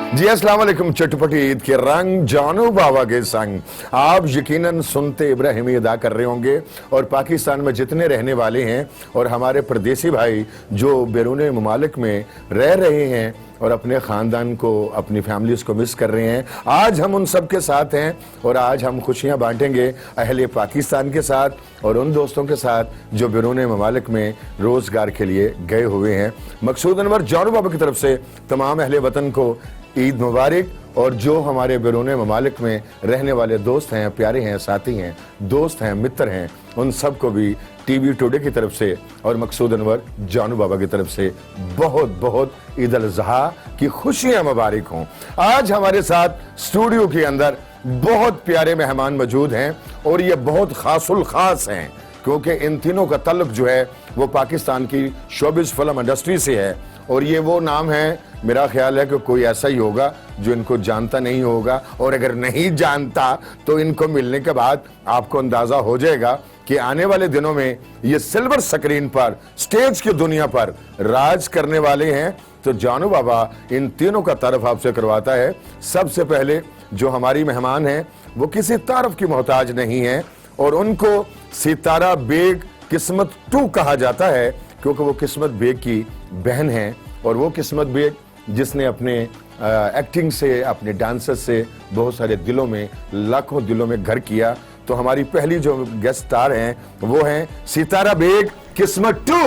जी अस्सलाम वालेकुम। चटपटी ईद के रंग जानू बाबा के संग आप यकीनन सुनते इब्राहिमी अदा कर रहे होंगे और पाकिस्तान में जितने रहने वाले हैं और हमारे परदेसी भाई जो बैरून ममालिक में रह रहे हैं और अपने ख़ानदान को, अपनी फैमिलीज़ को मिस कर रहे हैं, आज हम उन सब के साथ हैं और आज हम खुशियां बांटेंगे अहले पाकिस्तान के साथ और उन दोस्तों के साथ जो बैरून ममालिक में रोज़गार के लिए गए हुए हैं। मकसूद अनवर जानू बाबा की तरफ से तमाम अहले वतन को ईद मुबारक। और जो हमारे बैरून ममालिक में रहने वाले दोस्त हैं, प्यारे हैं, साथी हैं, दोस्त हैं, मित्र हैं, उन सब को भी टीवी टुडे की तरफ से और मकसूद अनवर जानू बाबा की तरफ से बहुत बहुत ईद अल अज़हा की खुशियां मुबारक हों। आज हमारे साथ स्टूडियो के अंदर बहुत प्यारे मेहमान मौजूद हैं और ये बहुत खासुल खास हैं क्योंकि इन तीनों का तल्लुक जो है वो पाकिस्तान की शोबिज़ फिल्म इंडस्ट्री से है और ये वो नाम है, मेरा ख्याल है कि कोई ऐसा ही होगा जो इनको जानता नहीं होगा और अगर नहीं जानता तो इनको मिलने के बाद आपको अंदाजा हो जाएगा कि आने वाले दिनों में ये सिल्वर स्क्रीन पर, स्टेज की दुनिया पर राज करने वाले हैं। तो जानू बाबा इन तीनों का तारुफ आपसे करवाता है। सबसे पहले जो हमारी मेहमान हैं वो किसी तारुफ की मोहताज नहीं है और उनको सितारा बेग किस्मत 2 कहा जाता है क्योंकि वो किस्मत बेग की बहन है और वो किस्मत बेग जिसने अपने एक्टिंग से, अपने डांसर्स से बहुत सारे दिलों में, लाखों दिलों में घर किया। तो हमारी पहली जो गेस्ट स्टार हैं वो हैं सितारा बेग किस्मत 2।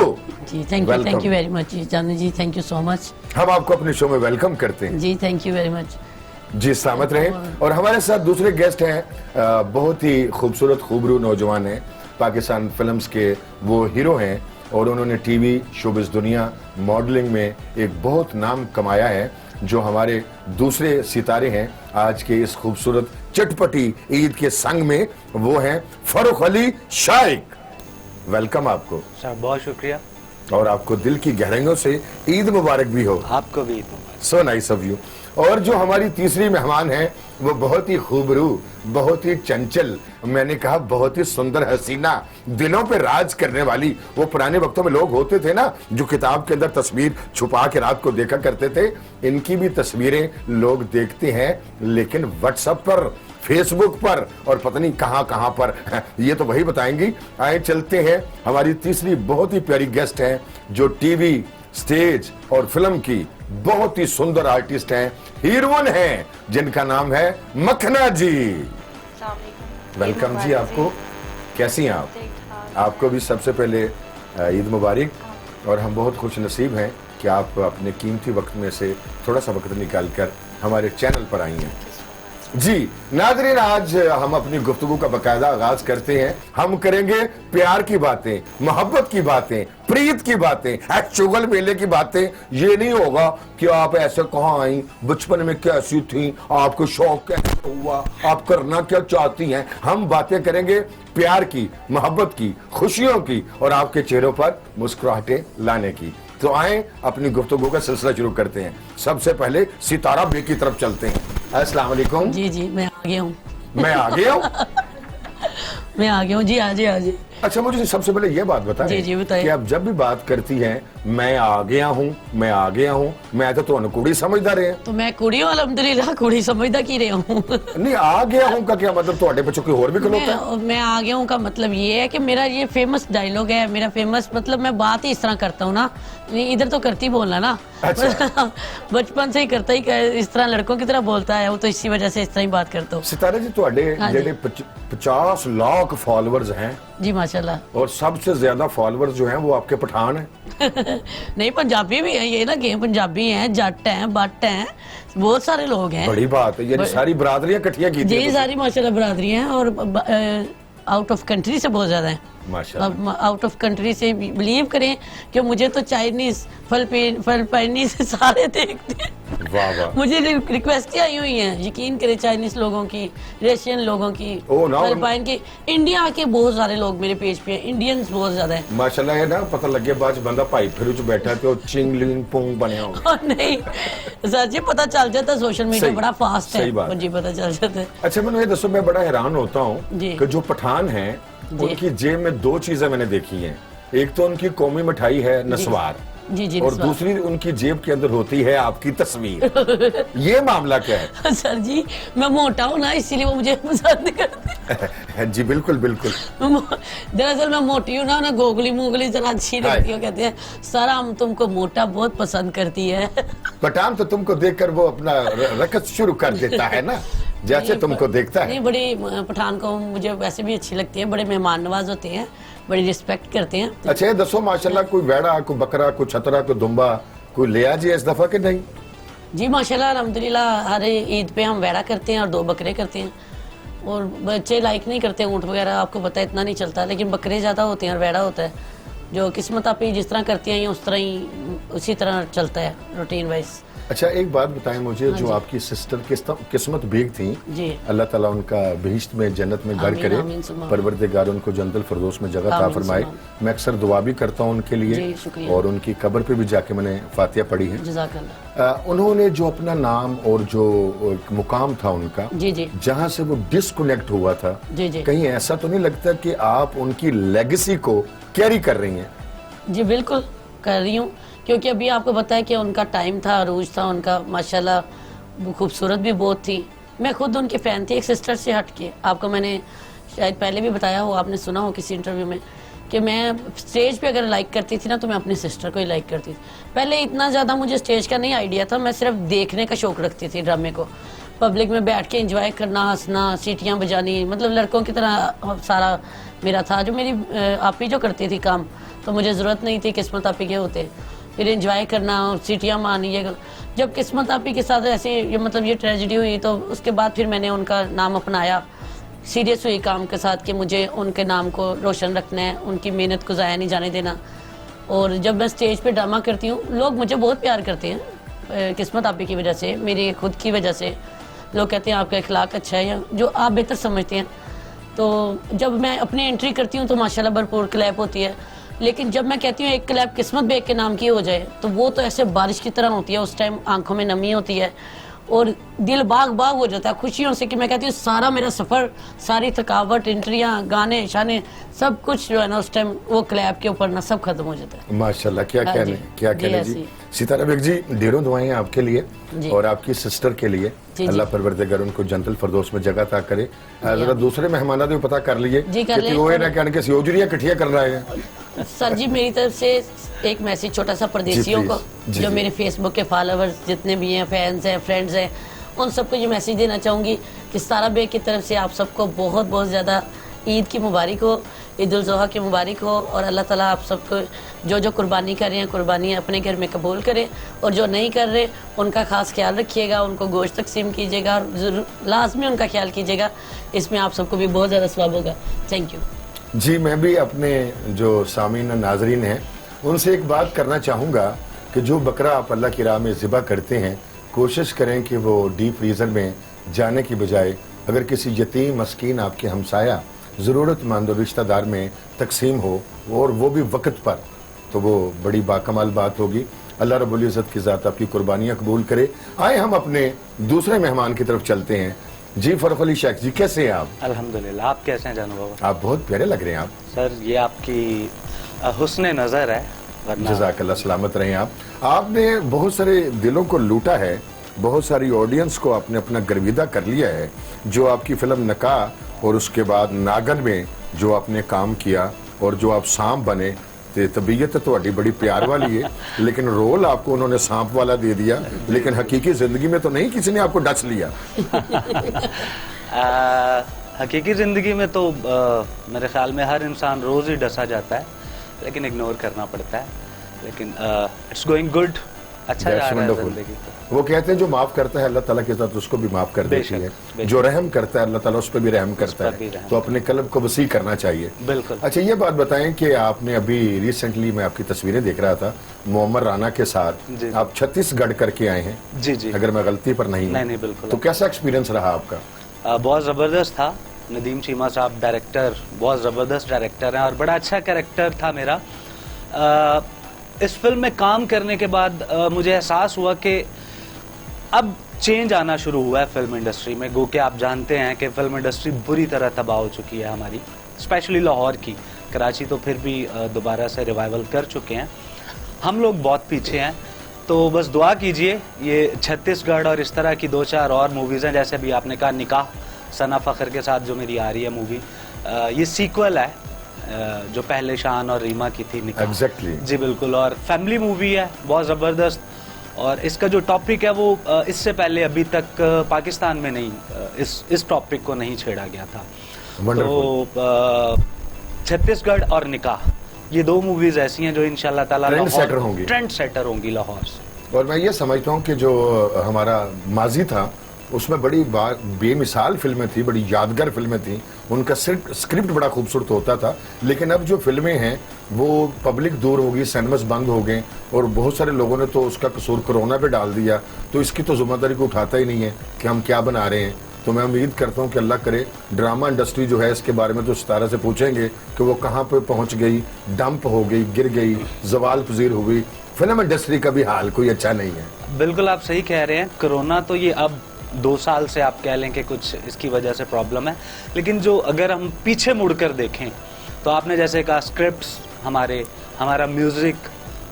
जी थैंक यू वेरी मच जानू जी, थैंक यू सो मच। हम आपको अपने शो में वेलकम करते हैं जी, थैंक यू वेरी मच जी, सलामत रहें। और हमारे साथ दूसरे गेस्ट हैं, बहुत ही खूबसूरत खूबरू नौजवान हैं, पाकिस्तान फिल्म्स के वो हीरो हैं और उन्होंने टीवी, शोबिज़ दुनिया, मॉडलिंग में एक बहुत नाम कमाया है। जो हमारे दूसरे सितारे हैं आज के इस खूबसूरत चटपटी ईद के संग में वो हैं फरूख अली शाइक। वेलकम आपको साहब, बहुत शुक्रिया और आपको दिल की गहराइयों से ईद मुबारक भी हो। आपको भी ईद मुबारक। So nice of you. और जो हमारी तीसरी मेहमान है वो बहुत ही खूबरू, बहुत ही चंचल, मैंने कहा बहुत ही सुंदर हसीना, दिलों पे राज करने वाली। वो पुराने वक्तों में लोग होते थे ना जो किताब के अंदर तस्वीर छुपा के रात को देखा करते थे, इनकी भी तस्वीरें लोग देखते हैं लेकिन व्हाट्सएप पर, फेसबुक पर और पता नहीं कहां कहां पर, ये तो वही बताएंगी। आए चलते हैं, हमारी तीसरी बहुत ही प्यारी गेस्ट हैं जो टीवी, स्टेज और फिल्म की बहुत ही सुंदर आर्टिस्ट हैं, हीरोइन हैं, जिनका नाम है मखना जी। वेलकम जी आपको। कैसी हैं आप? आपको भी सबसे पहले ईद मुबारक और हम बहुत खुश नसीब हैं कि आप अपने कीमती वक्त में से थोड़ा सा वक्त निकालकर हमारे चैनल पर आई हैं। जी नाज़रीन, आज हम अपनी गुफ्तगू का बाकायदा आगाज करते हैं। हम करेंगे प्यार की बातें, मोहब्बत की बातें, प्रीत की बातें, चुगल मेले की बातें। ये नहीं होगा कि आप ऐसे कहाँ आई, बचपन में कैसी थी, आपको शौक कैसे हुआ, आप करना क्या चाहती हैं। हम बातें करेंगे प्यार की, मोहब्बत की, खुशियों की और आपके चेहरों पर मुस्कुराहटें लाने की। तो आए अपनी गुफ्तगू का सिलसिला शुरू करते हैं। सबसे पहले सितारा बेग की तरफ चलते हैं। अस्सलाम वालेकुम। जी जी, मैं आ गया हूँ। मैं आ गया हूँ मैं आ गया हूँ जी, आजे आजे। अच्छा, मुझे सबसे पहले ये बात बताएं जी जी बताइए कि आप जब भी बात करती हैं मैं आ गया हूँ, मैं आ गया हूँ, मैं तो तुहानू कुड़ी समझदा रहे हैं। तो मैं कुड़ी हूँ, अल्हम्दुलिल्लाह कुड़ी समझदा की रहे हूँ। नहीं, आ गया हूँ का क्या मतलब? ਤੁਹਾਡੇ ਪਿੱਛੇ कोई और भी खलोता है? मैं आ गया हूँ का मतलब ये है कि मेरा ये फेमस डायलॉग है, मेरा फेमस मतलब मैं बात ही इस तरह करता हूँ ना, इधर तो करती बोलना ना। अच्छा। बचपन से ही करता ही इस तरह लड़कों की तरह बोलता है वो, तो इसी वजह से इस तरह ही बात करता हूँ। सितारे जी, ਤੁਹਾਡੇ ਜਿਹੜੇ 50 लाख फॉलोअर्स हैं जी माशाल्लाह, और सबसे ज्यादा फॉलोअर्स जो हैं वो आपके पठान हैं। नहीं पंजाबी भी है, ये ना गेम पंजाबी हैं, जट हैं, बट हैं, बहुत सारे लोग हैं। बड़ी बात है, यानी सारी बरादरियां इकट्ठियां की जी, सारी माशाल्लाह बरादरी हैं और आउट ऑफ कंट्री से बहुत ज्यादा है। माशाल्लाह। आउट ऑफ कंट्री से बिलीव करें कि मुझे तो चाइनीज, फिलिपाइनी से सारे देखते हैं। वाह वाह। मुझे रिक्वेस्ट आई हुई हैं, यकीन करें, चाइनीज लोगों की, रशियन लोगों की, फिलिपाइन की, इंडिया के बहुत सारे लोग मेरे पेज पे हैं, इंडियंस बहुत ज्यादा है माशाल्लाह। ये ना पता लगे बाद बंदा भाई फिर बैठा तो चिंग लिंग पोंग बनया हो। नहीं सर जी, पता चल जाता है, सोशल मीडिया बड़ा फास्ट है। सही बात जी, पता चल जाता है। अच्छा, मैंने ये दसो, मैं बड़ा हैरान होता हूँ कि जो पठान हैं उनकी जेब में 2 चीजें मैंने देखी हैं। एक तो उनकी कौमी मिठाई है नस्वार, जी जी और दूसरी उनकी जेब के अंदर होती है आपकी तस्वीर। ये मामला क्या है? सर जी मैं मोटा हूँ ना, इसीलिए वो मुझे पसंद करते हैं। जी बिल्कुल बिल्कुल। दरअसल मैं मोटी हूँ ना गोगली मुगली जरा अच्छी लगती है, कहते हैं सर हम तुमको मोटा बहुत पसंद करती है। पठान तो तुमको देखकर वो अपना रकस शुरू कर देता है ना, जैसे तुमको देखता है। नहीं, बड़ी पठान को मुझे वैसे भी अच्छी लगती है, बड़े मेहमान नवाज होते हैं, बड़ी रिस्पेक्ट करते हैं। अच्छा ये दसो माशाल्लाह, कोई वेड़ा, कोई बकरा, कोई छतरा, कोई दुम्बा, कोई लिया जी इस दफा के नहीं? जी माशाल्लाह अल्हम्दुलिल्लाह, हर ईद पे हम वेड़ा करते हैं और 2 बकरे करते हैं। और बच्चे लाइक नहीं करते ऊँट वगैरह, आपको पता है इतना नहीं चलता, लेकिन बकरे ज़्यादा होते हैं और वेड़ा होता है। जो किस्मत आप जिस तरह करती हैं उस तरह ही उसी तरह चलता है रूटीन वाइज। अच्छा एक बात बताएं मुझे, जो आपकी सिस्टर किस्मत बेग थी, अल्लाह ताला उनका बहिश्त में जन्नत में घर करे, परवरदिगार उनको जन्नतुल फिरदौस में जगह अता फरमाए। मैं अक्सर दुआ भी करता हूँ उनके लिए और उनकी कब्र पे भी जाके मैंने फातिहा पढ़ी है। उन्होंने जो अपना नाम और जो मुकाम था उनका, जहाँ से वो डिस्कनेक्ट हुआ था, कहीं ऐसा तो नहीं लगता कि आप उनकी लेगेसी को कैरी कर रही हैं? जी बिल्कुल कर रही हूँ, क्योंकि अभी आपको पता है कि उनका टाइम था, अरूज था उनका, माशाल्लाह खूबसूरत भी बहुत थी। मैं खुद उनकी फ़ैन थी, एक सिस्टर से हट के। आपको मैंने शायद पहले भी बताया हो, आपने सुना हो किसी इंटरव्यू में, कि मैं स्टेज पे अगर लाइक करती थी ना तो मैं अपनी सिस्टर को ही लाइक करती थी। पहले इतना ज़्यादा मुझे स्टेज का नहीं आइडिया था, मैं सिर्फ देखने का शौक़ रखती थी ड्रामे को, पब्लिक में बैठ के एंजॉय करना, हंसना, सीटियाँ बजानी, मतलब लड़कों की तरह सारा मेरा था। जो मेरी आपी जो करती थी काम, तो मुझे ज़रूरत नहीं थी किस्मत आपी के होते, फिर एंजॉय करना और सीटियाँ मारनी। जब किस्मत आपी के साथ ऐसे ये ट्रेजेडी हुई, तो उसके बाद फिर मैंने उनका नाम अपनाया, सीरियस हुई काम के साथ कि मुझे उनके नाम को रोशन रखना है, उनकी मेहनत को ज़ाया नहीं जाने देना। और जब मैं स्टेज पे ड्रामा करती हूँ, लोग मुझे बहुत प्यार करते हैं, किस्मत आपी की वजह से, मेरी खुद की वजह से। लोग कहते हैं आपका अखलाक अच्छा है, या जो आप बेहतर समझते हैं। तो जब मैं अपनी एंट्री करती हूँ तो माशाल्लाह भरपूर क्लैप होती है, लेकिन जब मैं कहती हूँ एक क्लैप किस्मत बेग के नाम की हो जाए, तो वो तो ऐसे बारिश की तरह होती है, उस टाइम आंखों में नमी होती है और दिल बाग बाग हो जाता है खुशियों से, कि मैं कहती हूँ सारा मेरा सफ़र, सारी थकावट, एंट्रियाँ, गाने शाने, सब कुछ जो है ना उस टाइम वो क्लैप के ऊपर ना सब खत्म हो जाता है। माशाल्लाह, क्या कहने, क्या कहने जी। सितारा बेग जी, ढेरों दुआएं आपके लिए और आपकी सिस्टर के लिए, अल्लाह परवरदिगार उनको जन्नतुल फिरदौस में जगह अता करे। जरा दूसरे मेहमानों को पता कर लिए कि वो ना कहने के सियोजरिया इकट्ठियां कर रहा है। सर जी मेरी तरफ से एक मैसेज छोटा सा परदेसियों को, जो मेरे फेसबुक के फॉलोअर्स जितने भी हैं, फैंस हैं, फ्रेंड्स हैं, उन सबको ये मैसेज देना चाहूँगी कि सितारा बेग की तरफ से आप सबको बहुत बहुत ज़्यादा ईद की मुबारक हो, ईद उल ज़ुहा की मुबारक हो। और अल्लाह ताला आप सबको जो जो कुर्बानी कर रहे हैं, कुर्बानी अपने घर में कबूल करें, और जो नहीं कर रहे उनका ख़ास ख्याल रखिएगा, उनको गोश्त तकसीम कीजिएगा और ज़रूर लाजमी उनका ख्याल कीजिएगा, इसमें आप सबको भी बहुत ज़्यादा सवाब होगा। थैंक यू जी। मैं भी अपने जो सामीन नाजरीन हैं उनसे एक बात करना चाहूँगा कि जो बकरा आप अल्लाह की राह में ज़िबा करते हैं, कोशिश करें कि वो डीप फ्रीज़र में जाने की बजाय अगर किसी यतीम मस्कीन आपके हमसाया ज़रूरतमंद और रिश्तेदार में तकसीम हो, और वो भी वक्त पर, तो वो बड़ी बाकमाल बात होगी। अल्लाह रब्बुल इज़्ज़त की ज़ात आपकी कुर्बानियाँ कबूल करे। आए हम अपने दूसरे मेहमान की तरफ चलते हैं। जी फरख अली शेख जी, कैसे हैं आप? अल्हम्दुलिल्लाह, आप कैसे हैं जानू बाबा? आप बहुत प्यारे लग रहे हैं आप। सर ये आपकी हुस्न नज़र है। जज़ाकल्लाह, सलामत रहें आप। आपने बहुत सारे दिलों को लूटा है, बहुत सारी ऑडियंस को आपने अपना गर्विदा कर लिया है। जो आपकी फिल्म नकाह और उसके बाद नागन में जो आपने काम किया और जो आप सांप बने, तो तबीयत तो बड़ी प्यार वाली है, लेकिन रोल आपको उन्होंने सांप वाला दे दिया, लेकिन हकीकी जिंदगी में तो नहीं किसी ने आपको डस लिया। हकीकी ज़िंदगी में तो मेरे ख्याल में हर इंसान रोज़ ही डसा जाता है, लेकिन इग्नोर करना पड़ता है। लेकिन इट्स गोइंग गुड, अच्छा जा रहा है ज़िंदगी। वो कहते हैं जो माफ़ करता है अल्लाह ताला के साथ उसको भी माफ़ कर देती है, जो रहम करता है अल्लाह ताला उस पर भी रहम करता है, तो अपने कल्ब को वसी करना चाहिए। बिल्कुल। अच्छा ये बात बताएं कि आपने अभी रिसेंटली, मैं आपकी तस्वीरें देख रहा था, मोहम्मद राना के साथ आप छत्तीसगढ़ करके आए हैं। जी जी, अगर मैं गलती पर नहीं। नहीं बिल्कुल। तो कैसा एक्सपीरियंस रहा आपका? बहुत ज़बरदस्त था। नदीम चीमा साहब डायरेक्टर, बहुत ज़बरदस्त डायरेक्टर हैं और बड़ा अच्छा कैरेक्टर था मेरा। इस फिल्म में काम करने के बाद मुझे एहसास हुआ कि अब चेंज आना शुरू हुआ है फिल्म इंडस्ट्री में। गो के आप जानते हैं कि फिल्म इंडस्ट्री बुरी तरह तबाह हो चुकी है हमारी, स्पेशली लाहौर की। कराची तो फिर भी दोबारा से रिवाइवल कर चुके हैं। हम लोग बहुत पीछे हैं, तो बस दुआ कीजिए। ये छत्तीसगढ़ और इस तरह की 2-4 और मूवीज़ हैं, जैसे अभी आपने कहा निकाह सना फ़खर के साथ जो मेरी आ रही है मूवी, ये सीक्वल है जो पहले शान और रीमा की थी निकाह। एग्जैक्टली जी बिल्कुल, और फैमिली मूवी है बहुत ज़बरदस्त। और इसका जो टॉपिक है वो इससे पहले अभी तक पाकिस्तान में नहीं इस टॉपिक को नहीं छेड़ा गया था। तो छत्तीसगढ़ और निकाह ये 2 मूवीज ऐसी हैं जो इंशाल्लाह ताला ट्रेंड सेटर होंगी लाहौर से। और मैं ये समझता हूँ कि जो हमारा माजी था उसमें बड़ी बेमिसाल फिल्में थी, बड़ी यादगार फिल्में थी, उनका स्क्रिप्ट बड़ा खूबसूरत होता था। लेकिन अब जो फिल्में हैं वो पब्लिक दूर होगी, सिनेमास बंद हो गए और बहुत सारे लोगों ने तो उसका कसूर कोरोना पे डाल दिया, तो इसकी तो जिम्मेदारी को उठाता ही नहीं है कि हम क्या बना रहे हैं। तो मैं उम्मीद करता हूँ कि अल्लाह करे ड्रामा इंडस्ट्री जो है इसके बारे में तो सितारा से पूछेंगे कि वो कहाँ पे पहुँच गई, डंप हो गई, गिर गई, जवाल पजीर हो गई। फिल्म इंडस्ट्री का भी हाल कोई अच्छा नहीं है। बिल्कुल आप सही कह रहे हैं। कोरोना तो ये अब 2 साल से आप कह लें कि कुछ इसकी वजह से प्रॉब्लम है, लेकिन जो अगर हम पीछे मुड़कर देखें तो आपने जैसे कहा स्क्रिप्ट्स, हमारा म्यूजिक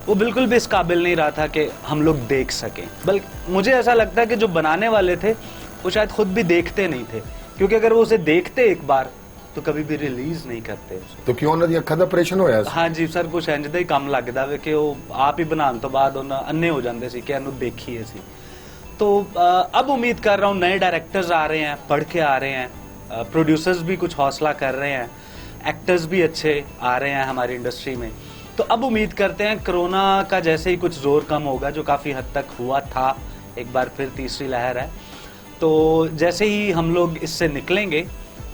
वो बिल्कुल भी इस काबिल नहीं रहा था कि हम लोग देख सकें। बल्कि मुझे ऐसा लगता है कि जो बनाने वाले थे वो शायद खुद भी देखते नहीं थे, क्योंकि अगर वो उसे देखते एक बार तो कभी भी रिलीज नहीं करते उसे। तो क्यों ना अखा दा ऑपरेशन होया? हाँ जी सर, कुछ इंज दा ही काम लगदा वे कि वो आप ही बनाने तो बाद अन्ने हो जाते सी कि इन्हू देखिए सी। तो अब उम्मीद कर रहा हूँ नए डायरेक्टर्स आ रहे हैं, पढ़ के आ रहे हैं, प्रोड्यूसर्स भी कुछ हौसला कर रहे हैं, एक्टर्स भी अच्छे आ रहे हैं हमारी इंडस्ट्री में। तो अब उम्मीद करते हैं कोरोना का जैसे ही कुछ जोर कम होगा, जो काफ़ी हद तक हुआ था, एक बार फिर तीसरी लहर है, तो जैसे ही हम लोग इससे निकलेंगे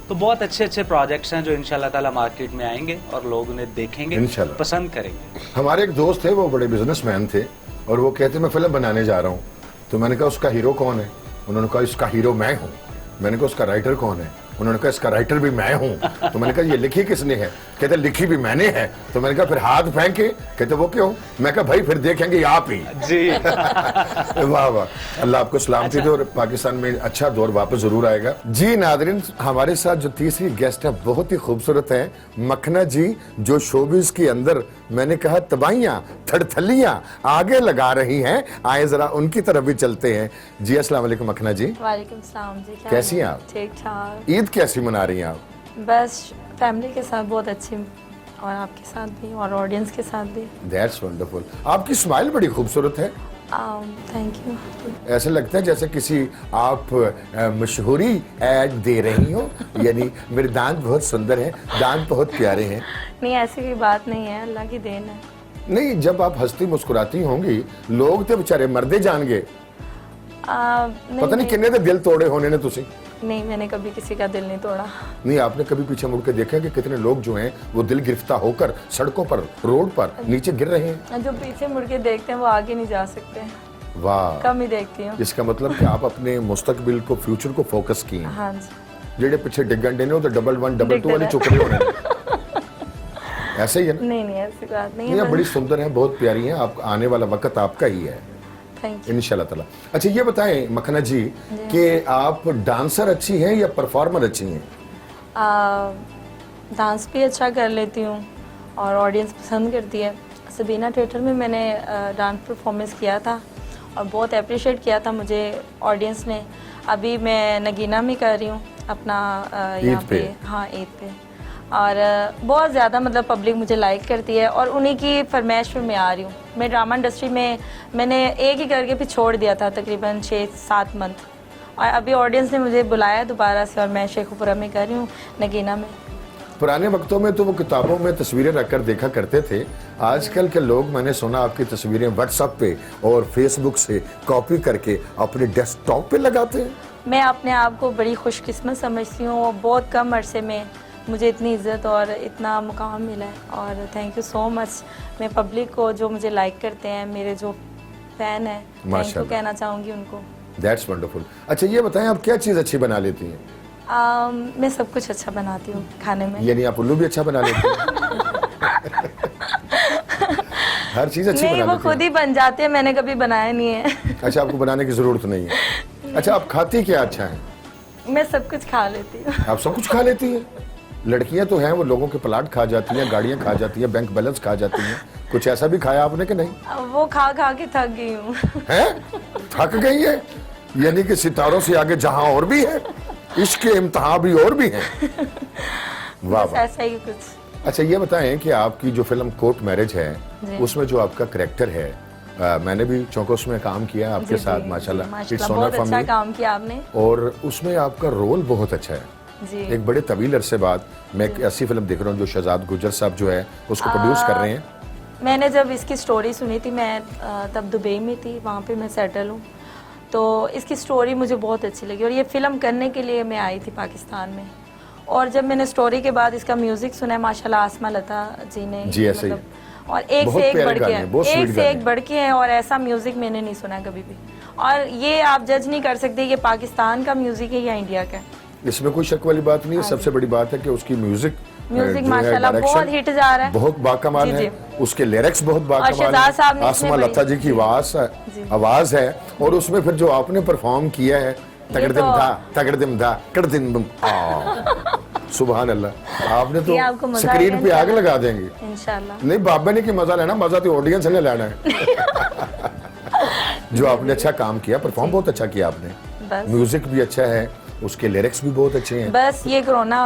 तो बहुत अच्छे अच्छे प्रोजेक्ट्स हैं जो इंशाल्लाह ताला मार्केट में आएंगे और लोग उन्हें देखेंगे, पसंद करेंगे। हमारे एक दोस्त थे, वो बड़े बिजनेसमैन थे और वो कहते मैं फिल्म बनाने जा रहा हूँ। तो मैंने कहा उसका हीरो कौन है? उन्होंने कहा इसका हीरो मैं हूँ। मैंने कहा उसका राइटर कौन है? उन्होंने कहा इसका राइटर भी मैं हूँ। तो मैंने कहा ये लिखी किसने है? कहते लिखी भी मैंने है। तो मैंने कहा फिर हाथ फेंके? कहते वो क्यों? मैं कहा भाई फिर देखेंगे आप ही। जी वाह वाह, अल्लाह आपको सलामती दे और पाकिस्तान में अच्छा दौर वापस जरूर आएगा। जी नादरीन, हमारे साथ जो तीसरी गेस्ट है बहुत ही खूबसूरत है, मखना जी, जो शोबिज के अंदर मैंने कहा तबाहियां, थड़थलियां आगे लगा रही हैं। आए जरा उनकी तरफ भी चलते हैं। जी अस्सलाम वालेकुम मखना जी। वालेकुम सलाम जी, कैसी हैं आप? ठीक ठाक। ईद कैसी मना रही हैं आप? बस फैमिली के साथ बहुत अच्छी, और आपके साथ भी और ऑडियंस के साथ भी। That's wonderful. आपकी स्माइल बड़ी खूबसूरत है। Thank you. ऐसे लगता है जैसे किसी आप मशहूरी ऐड दे रही हो, यानी मेरे दांत बहुत सुंदर हैं, दांत बहुत प्यारे हैं। नहीं ऐसी कोई बात नहीं है, अल्लाह की देन है। नहीं, जब आप हंसती मुस्कुराती होंगी लोग तो बेचारे मरदे जाएंगे। पता नहीं किन्ने दे दिल तोड़े होने ने तुसी। नहीं, मैंने कभी किसी का दिल नहीं तोड़ा। नहीं, आपने कभी पीछे मुड़ के देखा कि कितने लोग जो हैं वो दिल गिरफ्ता होकर सड़कों पर, रोड पर नीचे गिर रहे हैं? जो पीछे मुड़ के देखते हैं वो आगे नहीं जा सकते। वाह, कम ही देखती हूँ। इसका मतलब कि आप अपने मुस्तकबिल को, फ्यूचर को फोकस किए। हाँ जी। जेडे पीछे डिगन देने हो तो 111 222 वाली चुक रहे होने। ऐसे ही है ना? नहीं नहीं ऐसी बात नहीं ये है। बड़ी सुंदर है, बहुत प्यारी है। आप आने वाला वक्त आपका ही है थैंक यू। इंशाल्लाह ताला। अच्छा ये बताएं मखना जी कि आप डांसर अच्छी हैं या परफॉर्मर अच्छी हैं? डांस भी अच्छा कर लेती हूँ और ऑडियंस पसंद करती है। सबीना थिएटर में मैंने डांस परफॉर्मेंस किया था और बहुत अप्रिशिएट किया था मुझे ऑडियंस ने। अभी मैं नगीना में कर रही हूँ अपना यहाँ पे। हाँ, ईद पे। और बहुत ज़्यादा मतलब पब्लिक मुझे लाइक करती है और उन्हीं की फरमाइश पे मैं आ रही हूँ। मैं ड्रामा इंडस्ट्री में मैंने एक ही करके फिर छोड़ दिया था तकरीबन 6-7 मंथ, और अभी ऑडियंस ने मुझे बुलाया दोबारा से और मैं शेखुपुरा में कर रही हूँ नगीना में। पुराने वक्तों में तो वो किताबों में तस्वीरें रखकर देखा करते थे। आजकल के लोग, मैंने सुना आपकी तस्वीरें व्हाट्सएप पे और फेसबुक से कॉपी करके अपने डेस्कटॉप पे लगाते हैं। मैं अपने आप को बड़ी खुशकिस्मत समझती हूँ और बहुत कम अरसे में मुझे इतनी इज़्ज़त और इतना मुकाम मिला है और थैंक यू सो मच। मैं पब्लिक को जो मुझे लाइक करते हैं, मेरे जो फ़ैन हैं, थैंक यू कहना चाहूँगी उनको। That's wonderful. अच्छा ये बताएं आप क्या चीज़ अच्छी बना लेती हैं? मैं सब कुछ अच्छा बनाती हूँ खाने में। यानी आप उल्लू भी अच्छा बना लेती हैं? हर चीज़ अच्छी बना लेती हैं? नहीं, वो खुद ही बन जाते हैं, मैंने कभी बनाया नहीं है। अच्छा, आपको बनाने की ज़रूरत नहीं है। अच्छा, आप खाती क्या अच्छा है? मैं सब कुछ खा लेती हूँ। आप सब कुछ खा लेती हैं? लड़कियां तो हैं वो लोगों के प्लाट खा जाती हैं, गाड़ियां खा जाती हैं, बैंक बैलेंस खा जाती हैं, कुछ ऐसा भी खाया आपने कि नहीं? अब वो खा खा के थक गई हूँ। हैं? थक गई है? यानी कि सितारों से आगे जहां और भी है, इश्क के इम्तिहान भी और भी हैं। वाह बस वाह। ऐसा ही कुछ। अच्छा ये बताएं कि आपकी जो फिल्म कोर्ट मैरिज है जी। उसमें जो आपका करेक्टर है, मैंने भी चौंको उसमें काम किया आपके जी, साथ, जी, माशाल्लाह, जी, इट्स माशाल्लाह, ऑनर बहुत फॉर अच्छा मी। काम किया आपने। और उसमें आपका रोल बहुत अच्छा है। जी। एक बड़े तवील अरसे बाद मैं एक ऐसी फिल्म देख रहा हूँ जो शहजाद गुजर साहब जो है उसको प्रोड्यूस कर रहे हैं। मैंने जब इसकी स्टोरी सुनी थी, मैं तब दुबई में थी, वहाँ पे मैं सेटल हूँ, तो इसकी स्टोरी मुझे बहुत अच्छी लगी और ये फिल्म करने के लिए मैं आई थी पाकिस्तान में। और जब मैंने स्टोरी के बाद इसका म्यूजिक सुना है, माशाल्लाह आसमा लता जी ने, जी, ऐसे ही। और एक बहुत से एक प्यारे बढ़ के गाने, हैं, बहुत एक sweet से एक गाने। बढ़ के हैं, और ऐसा म्यूजिक मैंने नहीं सुना कभी भी। और ये आप जज नहीं कर सकते ये पाकिस्तान का म्यूजिक है या इंडिया का। इसमें कोई शक वाली बात नहीं है। सबसे बड़ी बात है कि उसकी म्यूजिक माशाल्लाह बहुत हिट जा रहा है, बहुत बाकमाल जी, है, जी। उसके लिरिक्स बहुत बाकमाल शहजाद साहब है, ने इसमें आसमा बड़ी- लता जी की आवाज है, और उसमें फिर जो आपने परफॉर्म किया है, तगड़दिम धा तगड़दिम धा कड़दिम सुभान अल्लाह, आपने ये आपको तो मजा स्क्रीन आएगा पे आग इंशाल्लाह। लगा देंगे। इंशाल्लाह। नहीं बाबा ने की मजा लेना, मजा तो ऑडियंस ने लेना है। जो आपने अच्छा काम किया, परफॉर्म बहुत अच्छा किया आपने, बस म्यूजिक भी अच्छा है, उसके लिरिक्स भी बहुत अच्छे हैं। बस ये कोरोना,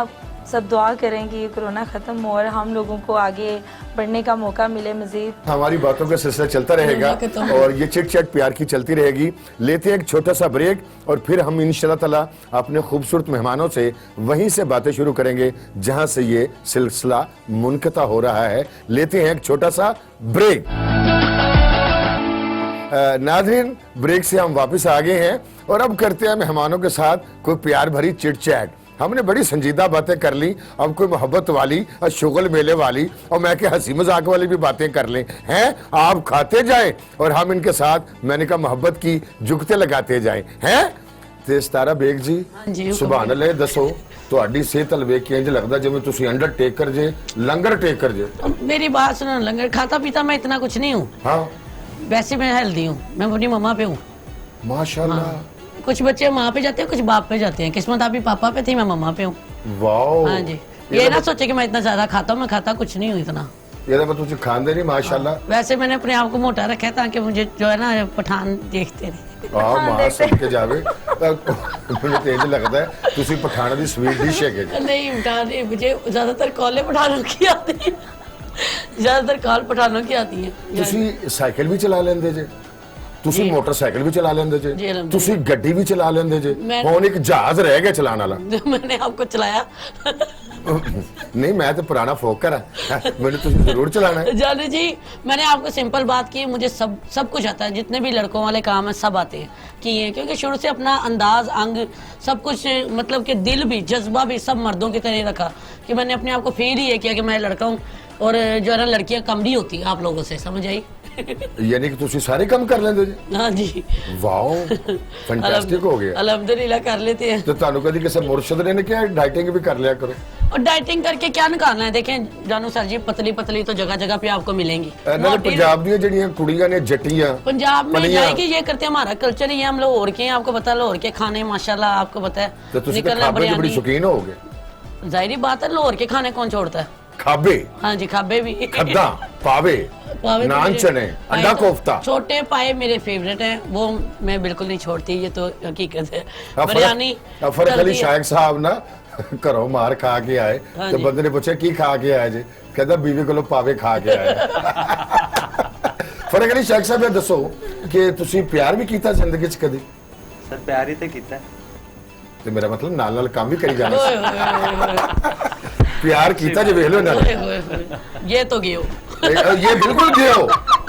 सब दुआ करें कि ये कोरोना ख़त्म हो और हम लोगों को आगे बढ़ने का मौका मिले मज़ीद। हमारी बातों का सिलसिला चलता रहेगा और ये चिट चैट प्यार की चलती रहेगी। लेते हैं एक छोटा सा ब्रेक और फिर हम इंशाल्लाह ताला अपने खूबसूरत मेहमानों से वहीं से बातें शुरू करेंगे जहां से ये सिलसिला मुनक़ता हो रहा है। लेते हैं एक छोटा सा ब्रेक। नाज़रीन, ब्रेक से हम वापस आ गए हैं और अब करते हैं मेहमानों के साथ कोई प्यार भरी चिट चैट। हमने बड़ी संजीदा बातें कर ली, अब कोई मोहब्बत वाली और शुगल मेले वाली और मैं के हंसी मजाक वाली भी बातें कर लें। हैं, आप खाते जाएं और हम इनके साथ मैंने कहा मोहब्बत की जुगते लगाते जाएं। हैं ते सतारा बेग जी, जी, सुभान अल्लाह, दसो ਤੁਹਾਡੀ ਸਿਹਤ ਵੱਲ ਵੇਖ ਕੇ ਇੰਜ ਲੱਗਦਾ ਜਿਵੇਂ ਤੁਸੀਂ ਅੰਡਰਟੇਕਰ ਜੇ, ਲੰਗਰ ਟੇਕਰ ਜੇ। मेरी बात सुनो, लंगर खाता पीता मैं इतना कुछ नहीं हूँ, हाँ वैसे मैं हेल्दी हूँ, मैं अपनी मम्मा पे हूँ। माशाल्लाह। कुछ बच्चे माँ पे जाते हैं, कुछ बाप पे जाते हैं। किस्मत आपकी पापा पे थी, मैं मम्मा पे हूँ। वाओ। हाँ जी, ये ना सोचे कि मैं इतना ज्यादा खाता हूँ, मैं खाता कुछ नहीं हूँ इतना। ਇਹਦਾ ਮਤਲਬ ਤੁਸੀਂ ਖਾਂਦੇ ਨਹੀਂ माशाल्लाह। वैसे मैंने अपने आप को मोटा रखा है ताकि मुझे जो है ना पठान देखते रहे। ਆ ਮਾਂ ਸਦਕੇ ਜਾਵੇ ਤਾਂ ਮੈਨੂੰ ਤੇ ਇੰਜ ਲੱਗਦਾ ਹੈ ਤੁਸੀਂ ਪਠਾਣਾ ਦੀ ਸਵੀਟ ਡਿਸ਼ ਹੈਗੇ ਜੀ। नहीं पठान नहीं, मुझे ज्यादातर कॉलें पठानों की आती है, ज्यादातर कॉल पठानों की आती है। ਤੁਸੀਂ ਸਾਈਕਲ ਵੀ ਚਲਾ ਲੈਂਦੇ ਜੇ, ਤੁਸੀਂ ਮੋਟਰਸਾਈਕਲ ਵੀ ਚਲਾ ਲੈਂਦੇ ਜੀ, ਜੇ, ਅਲਹਮਦੁਲਿਲਾ। ਤੁਸੀਂ ਗੱਡੀ ਵੀ ਚਲਾ ਲੈਂਦੇ ਜੇ, ਮੈਂ- ਹੁਣ ਇੱਕ ਜਹਾਜ਼ ਰਹਿ ਗਿਆ ਚਲਾਉਣ ਵਾਲਾ। मैंने आपको चलाया। नहीं मैं तो पुराना फोकर है, मैंने तो जरूर चलाना है। जाने जी, मैंने आपको सिंपल बात की, मुझे सब कुछ आता है, जितने भी लड़कों वाले काम है सब आते हैं किए, क्योंकि शुरू से अपना अंदाज, अंग, सब कुछ, मतलब कि दिल भी, जज्बा भी सब मर्दों की तरह रखा कि मैंने अपने आप को फील ही ये किया कि मैं लड़का हूँ और जो है ना लड़कियाँ कमड़ी होती हैं आप लोगों से, समझ आई। यानी कि तुसी सारे काम कर लेंदे जे। हाँ जी, वाओ, फैंटास्टिक हो गया। अल्हम्दुलिल्लाह कर लेते हैं। तो ਤੁਹਾਨੂੰ ਕਦੀ ਕਿਸੇ ਮੁਰਸ਼ਿਦ ਨੇ ਕਿਹਾ ਡਾਈਟਿੰग ਵੀ ਕਰ लिया करो? और डाइटिंग करके क्या निकालना है, देखें जानू सर जी, पतली पतली तो जगह जगह पे आपको मिलेंगी। ਇਹਨਾਂ ਦੇ ਪੰਜਾਬ ਦੀਆਂ ਜਿਹੜੀਆਂ ਕੁੜੀਆਂ ਨੇ ਜੱਟੀਆਂ पंजाब में पलियां। जाएगी, ये करते हैं, हमारा कल्चर ही है, हम लाहौर के हैं, आपको पता है लाहौर के खाने माशाल्लाह, आपको पता है ਤੇ ਤੁਸੀਂ ਤਾਂ निकलना ਖਾਬੇ ਦੀ ਬੜੀ बिरयानी। ਸ਼ੌਕੀਨ ਹੋਗੇ। जाहिर बात है, लाहौर के खाने कौन छोड़ता है। ਖਾਬੇ, हाँ जी, खाबे भी। खद्दा, पावे, पावे तो नान मेरे- चने, अंडा पाए तो- कोफ्ता। छोटे पाए मेरे फेवरेट हैं, वो मैं बिल्कुल नहीं छोड़ती, ये तो हकीकत है। ਅਫਰ बिरयानी ਅਲੀ जल्दी है। ਸ਼ਾਇਕ ਸਾਹਿਬ ਨਾ ਘਰੋਂ ਮਾਰ ਖਾ ਕੇ ਆਏ ਤੇ ਹਾਂਜੀ। ਬੰਦੇ ਨੇ ਪੁੱਛਿਆ ਕੀ ਖਾ ਕੇ ਆਏ ਜੀ, ਕਹਿੰਦਾ ਬੀਵੀ ਕੋਲੋਂ ਪਾਵੇ ਖਾ ਕੇ ਆਇਆ। ਫਰਕ ਅਲੀ ਸ਼ਾਇਕ ਸਾਹਿਬ ਇਹ ਦੱਸੋ ਕਿ ਤੁਸੀਂ ਪਿਆਰ ਵੀ ਕੀਤਾ ਜ਼ਿੰਦਗੀ 'ਚ ਕਦੀ? सर प्यार ही तो किया है। ਤੇ ਮੇਰਾ ਮਤਲਬ ਨਾਲ ਨਾਲ ਕੰਮ ਵੀ ਕਰੀ ਜਾਣਾ ओए, ਸੀ। ओए, ओए, ओए, ਪਿਆਰ ਕੀਤਾ ਜੇ ਵੇਖ ਲਓ ਇਹਨਾਂ ਨੇ। ओए, ओए, ओए। ये तो गए हो, ये बिल्कुल गए हो,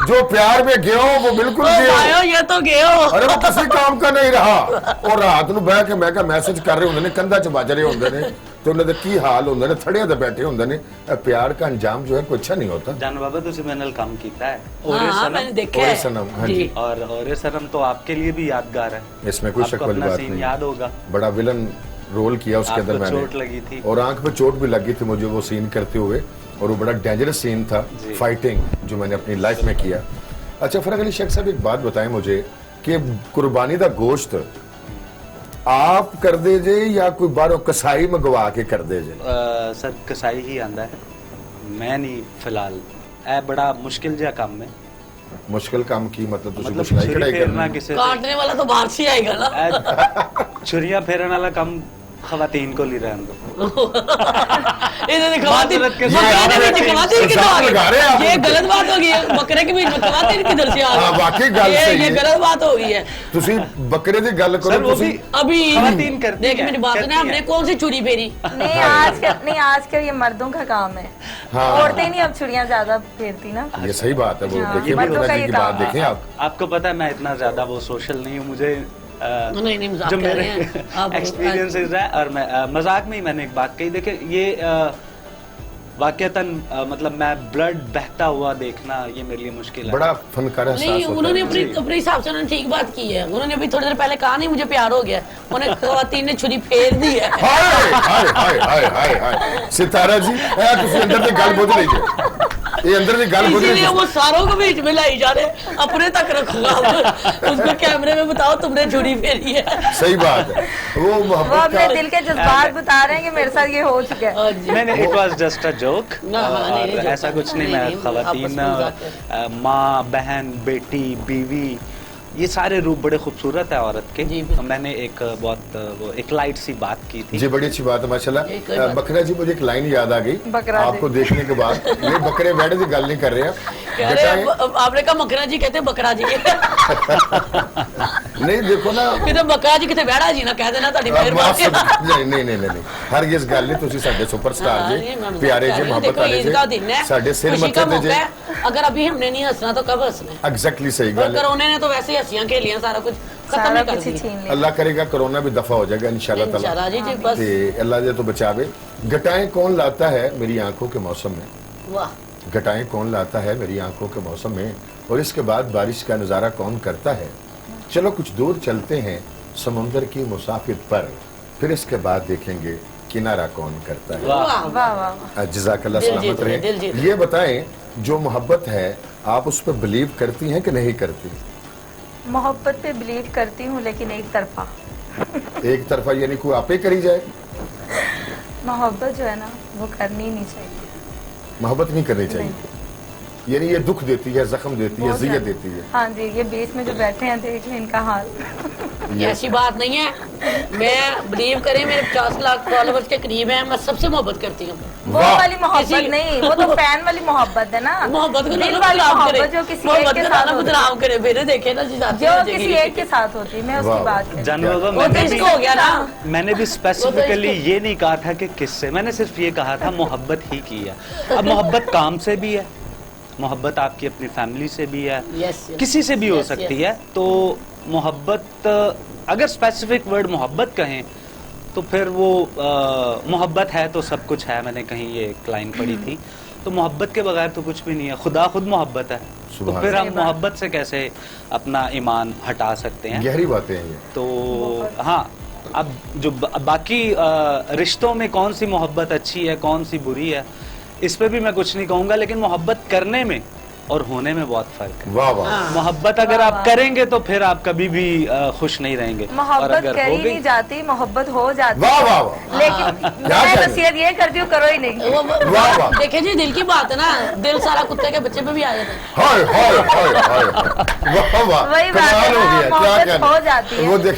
जो प्यार में गए हो वो बिल्कुल ओ गए हो। भाइयों, ये तो गए हो। अरे वो किसी काम का नहीं रहा। और रात ਨੂੰ ਬਹਿ ਕੇ ਮੈਂ ਕਿਹਾ ਮੈਸੇਜ ਕਰ ਰਹੇ ਹੁੰਦੇ ਨੇ, ਕੰਧਾਂ 'ਚ ਵੱਜ ਰਹੇ ਹੁੰਦੇ ਨੇ ਤੇ ਉਹਨਾਂ ਦੇ ਕੀ ਹਾਲ ਹੁੰਦੇ ਨੇ, ਥੜਿਆਂ ਤੇ ਬੈਠੇ ਹੁੰਦੇ ਨੇ। ਇਹ ਪਿਆਰ का अंजाम जो है कोई अच्छा नहीं होता। जान बाबा तुझे मैंने काम किया है। हाँ, और हाँ, मैंने देखा ओरे है सनम, हाँ जी। जी। और सनम तो आपके लिए भी यादगार है। इसमें कोई शक आपको वाली अपना बात सीन नहीं। याद होगा। बड़ा विलन रोल किया उसके आपको अंदर मैंने, चोट लगी थी। और आंख पे चोट भी लगी थी मुझे वो सीन करते हुए, और वो बड़ा डेंजरस सीन था जी। फाइटिंग जो मैंने अपनी लाइफ में किया। अच्छा फरक अली शेख साहब, एक बात बताएं मुझे कि कुर्बानी का गोश्त आप कर दे जे या कोई बाहरों कसाई मंगवा के कर दे जे? सर कसाई ही आंदा है, मैं नहीं फिलहाल बड़ा मुश्किल जिहा काम है मुश्किल काम की मतलब तुसी मतलब कुछ नहीं छुरी कढ़ाई फेरना करनी किसी काटने वाला तो बाहर से आएगा ना। छुरियां फेरन वाला काम खवातीन को ली रहन दो। इन्होंने खवातीन माजरत के बकरे साथ के बीच खवातीन किधर आ लगा रहे हैं आप गई? ये उनको। गलत बात हो गई है, बकरे के बीच में खवातीन किधर से आ हाँ, वाकई गल गई? सही ये है। गलत बात हो गई है। तुसी बकरे दी गल सर करो वो तुसी भी अभी खवातीन करती देख हैं, मेरी बात करती सुने, हमने हैं। कौन सी चूड़ी फेरी? नहीं आजकल ये मर्दों का काम है। हाँ। औरतें नहीं अब छुरियां ज्यादा फेरती ना। ये सही बात है वो हाँ, देखिए मर्दों का जी ये की काम बात देखें आप आपको पता है मैं इतना ज्यादा वो सोशल नहीं हूँ, मुझे नहीं नहीं मजाक जो कर मेरे रहे हैं आप। एक्सपीरियंसेस है और मैं मजाक में ही मैंने एक बात कही। देखिए ये वाकयातन मतलब मैं ब्लड बहता हुआ देखना ये मेरे लिए मुश्किल है। बड़ा फनकार नहीं एहसास होता उन्होंने है अपनी अपने हिसाब से उन्होंने ठीक बात की है। उन्होंने अभी थोड़ी देर पहले कहा नहीं मुझे प्यार हो गया, उन्हें खवातीन ने छुरी फेर दी है। हाय हाय हाय हाय हाय हाय सितारा जी ए तुसी अंदर दी गल बुझ रही है ये अंदर दी गल बुझ रही इसीलिए है वो सारों को बीच में लाई जा रहे, अपने तक रखो आप। उसको कैमरे में बताओ तुमने छुरी फेरी है। सही बात है वो वो मोहब्बत अपने का दिल के जज्बात बता रहे हैं कि मेरे साथ ये हो चुका है। हाँ जी। नहीं it was just a joke ना, हाँ, नहीं, और ऐसा कुछ नहीं। मैं नहीं, खवातीन आपस में माँ बहन बेटी बीवी ये सारे रूप बड़े खूबसूरत है औरत के। जी, बिल्कुल। मैंने एक बहुत वो एक लाइट सी बात की थी। जी बड़ी अच्छी बात है ये कोई माशाल्लाह। बात बकरा जी मुझे एक लाइन याद आ गई बकरा जी। आपको देखने के बाद ये बकरे बैठे की गल नहीं कर रहे हैं कह रहे हैं, आपने कहा मकरा जी कहते बकरा जी नहीं देखो ना किते बकरा जी किते बैड़ा जी ना कह देना ਤੁਹਾਡੀ माफ ਮਿਹਰਬਾਨੀ। नहीं नहीं नहीं नहीं हर इस गल नहीं तुसी साडे सुपरस्टार हाँ, जी नहीं, मैं मजाक प्यारे कर जी रही हूँ। मोहब्बत देखो, वाले ईद का दिन जी है, साडे सिर खुशी का मत्थे ते मौका जी है। अगर अभी हमने नहीं हंसना तो कब हंसना है? एग्जैक्टली सही और गल है कोरोना ने तो वैसे ही हंसियां खेलियां, सारा कुछ खत्म सारा ही कर कुछ ही दिया। छीन लिया। अल्लाह करेगा कोरोना भी दफा हो जाएगा इंशाल्लाह ताला इंशाल्लाह जी जी बस। ते अल्लाह जे तो बचावे। घटाएं कौन लाता है मेरी आंखों के मौसम में, वाह घटाएं कौन लाता है मेरी आंखों के मौसम में, और इसके बाद बारिश का नज़ारा कौन करता है। चलो कुछ दूर चलते हैं समुंदर की मुसाफिर पर, फिर इसके बाद देखेंगे किनारा कौन करता है। वाह वाह वाह वाह। जज़ाकल्लाह दिल सलामत जीत रहे, दिल रहे। जीत ये बताएं जो मोहब्बत है आप उस पर बिलीव करती हैं कि नहीं करती? मोहब्बत पे बिलीव करती हूँ लेकिन एक तरफा। एक तरफा यानी कोई आपे करी जाए, मोहब्बत जो है ना वो करनी नहीं चाहिए। मोहब्बत नहीं करनी चाहिए, यानी ये दुख देती है, जख्म देती है, बहुत जियत ज्यादा। देती है। हाँ जी, ये बीच में जो बैठे हैं देख लें इनका हाल। ऐसी बात नहीं है। मैं बिलीव करें मेरे 50 लाख फॉलोवर्स के करीब हैं, मैं सबसे मोहब्बत करती हूँ। वो वाह। वाली मोहब्बत किसी- नहीं, वो तो फैन वाली मोहब्बत है ना। मोहब्बत को दिल ना वाली बदनाम करे, मोहब्बत जो किसी एक मोहब्बत के को साथ ना होती है। बदनाम करे, फिर देखे ना जी जाती जो है किसी जगह। एक के साथ होती है, मैं वाह, उसकी बात करती जानवर क्या? बाबा वो तो मैंने इसको हो गया ना। मैंने भी स्पेसिफिकली इसको- ये नहीं कहा था कि किससे, मैंने सिर्फ ये कहा था मोहब्बत ही की है। अब मोहब्बत काम से भी है, मोहब्बत आपकी अपनी फैमिली से भी है, Yes, yes. किसी से भी हो Yes, सकती yes. है। तो मोहब्बत अगर स्पेसिफिक वर्ड मोहब्बत कहें तो फिर वो मोहब्बत है तो सब कुछ है। मैंने कहीं ये एक लाइन पढ़ी थी, तो मोहब्बत के बगैर तो कुछ भी नहीं है। खुदा खुद मोहब्बत है, तो सुभान फिर हम सही बात। मोहब्बत से कैसे अपना ईमान हटा सकते हैं। गहरी बातें हैं ये। तो हाँ, अब जो बाकी रिश्तों में कौन सी मोहब्बत अच्छी है कौन सी बुरी है इस पे भी मैं कुछ नहीं कहूँगा, लेकिन मोहब्बत करने में और होने में बहुत फर्क है। वाह वाह हाँ। मोहब्बत अगर वाह, आप वाह। करेंगे तो फिर आप कभी भी खुश नहीं रहेंगे, और मोहब्बत अगर करी हो गई नहीं जाती, मोहब्बत हो जाती। वाह वाह वाह लेकिन क्या मैं कह नसीहत ये करती हूँ, करो ही नहीं। वाह, वाह। देखिए जी दिल की बात है ना, दिल सारा कुत्ते के बच्चे पे भी आ जाता है। हाय हाय हाय हाय वाह वाह वही बात है कमाल हो ना, गया। क्या मोहब्बत कहना हो जाती है। वो देख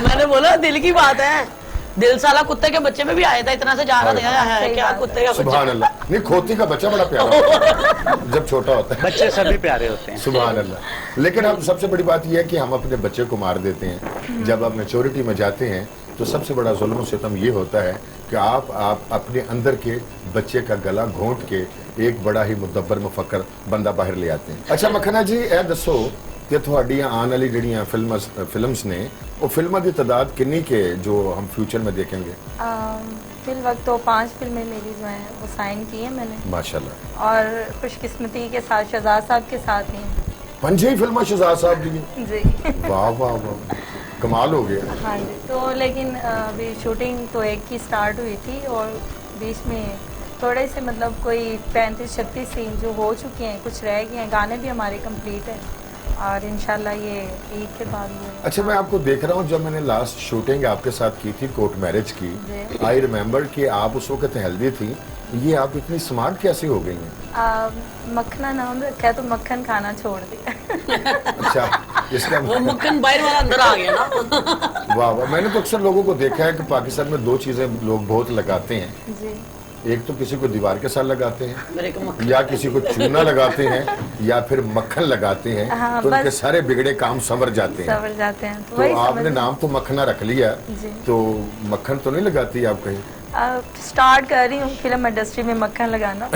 मैंने बोला दिल की बात है, दिल साला कुत्ते के बच्चे पे भी आया था, इतना से जा रहा था है सही क्या बात है। कुत्ते का सुभान बच्चा। अल्लाह। नहीं खोती का बच्चा बड़ा प्यारा होता है जब छोटा होता है। बच्चे सभी प्यारे होते हैं। सुभान अल्लाह। लेकिन हम सबसे बड़ी बात यह है कि हम अपने बच्चे को मार देते हैं। जब आप मेच्योरिटी में जाते हैं तो सबसे बड़ा जुल्म सितम ये होता है कि आप अपने अंदर के बच्चे का गला घोंट के एक बड़ा ही मुदब्बर मुफक्कर बंदा बाहर ले आते हैं। अच्छा मखना जी ए दसो कि ਤੁਹਾਡੀਆਂ आने वाली ਜਿਹੜੀਆਂ फिल्म्स ने वो फिल्मों की तादाद कितनी के जो हम फ्यूचर में देखेंगे? फिल वक्त तो 5 फिल्में मेरी जो हैं वो साइन की हैं मैंने, माशाल्लाह। और खुशकिस्मती के साथ शहजाद साहब के साथ ही हैं। 5 ही फिल्में शहजाद साहब की। जी वाह वाह वाह कमाल हो गया। हाँ जी। तो लेकिन अभी शूटिंग तो एक की स्टार्ट हुई थी और बीच में थोड़े से मतलब कोई 35-36 सीन जो हो चुके हैं, कुछ रह गए हैं। गाने भी हमारे कंप्लीट हैं और इंशाल्लाह ये ईद के बाद हुए। अच्छा, मैं आपको देख रहा हूँ, जब मैंने लास्ट शूटिंग आपके साथ की थी कोर्ट मैरिज की, जी। आई रिमेम्बर कि आप उस वक्त हेल्दी थी। ये आप इतनी स्मार्ट कैसे हो गई हैं? मक्खना नाम रखा है तो मक्खन खाना छोड़ दिया। अच्छा, इसका वो मक्खन बाहर वाला अंदर आ गया ना। वाह वाह। मैंने तो अक्सर लोगों को देखा है कि पाकिस्तान में दो चीजें लोग बहुत लगाते हैं। जी। एक तो किसी को दीवार के साथ लगाते हैं, मेरे को मक्खन या किसी को चूना लगाते हैं, या फिर मक्खन लगाते हैं। हाँ, तो उनके बस। सारे बिगड़े काम संवर जाते हैं। सवर जाते हैं तो तो वही आपने समझ। नाम तो मक्खना रख लिया, जी। तो मक्खन तो नहीं लगाती आप कहीं? स्टार्ट कर रही हूँ फिल्म इंडस्ट्री में मक्खन लगाना।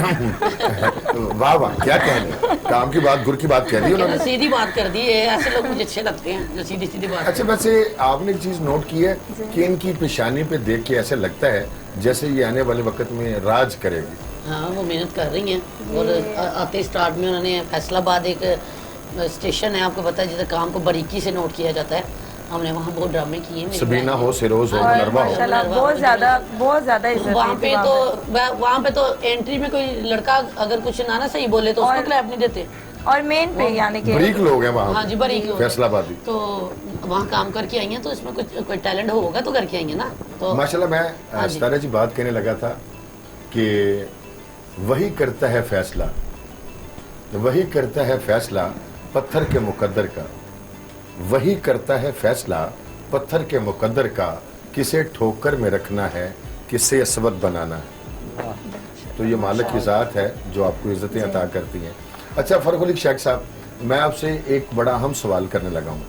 वाह वाह, क्या कहने, काम की बात गुर की बात कह दी उन्होंने। सीधी बात कर दी है, ऐसे लोग मुझे अच्छे लगते हैं जो सीधी सीधी बात। अच्छा, वैसे आपने एक चीज नोट की है कि इनकी पेशानी पे देख के ऐसे लगता है जैसे ये आने वाले वक्त में राज करेगी। हाँ, वो मेहनत कर रही हैं और आते स्टार्ट में उन्होंने फैसलाबाद एक स्टेशन है, आपको पता है, जिधर काम को बारीकी से नोट किया जाता है। हमने वहाँ बहुत ड्रामे किए। मेरी सबीना बहन हो, ने। सिरोज हो, और नरवा हो। माशाल्लाह बहुत ज्यादा इज्जत वहाँ थी पे वहाँ पे तो एंट्री में कोई लड़का अगर कुछ ना सही बोले तो उसको क्लैप नहीं देते। और मेन पे यानी कि बरीक लोग हैं हाँ वहाँ, जी, बारीक लोग। फैसलाबादी। तो वहाँ काम करके आई हैं, तो इसमें कुछ कोई टैलेंट होगा तो करके आई है ना। तो माशाल्लाह, मैं हाँ जी। सितारा जी बात कहने लगा था कि वही करता है फैसला, वही करता है फैसला पत्थर के मुकद्दर का, वही करता है फैसला पत्थर के मुकद्दर का, किसे ठोकर में रखना है, किसे असवद बनाना है। तो ये मालिक की ज़ात है जो आपको इज्जतें अता करती हैं। अच्छा फरखुल शेख साहब, मैं आपसे एक बड़ा अहम सवाल करने लगा हूँ।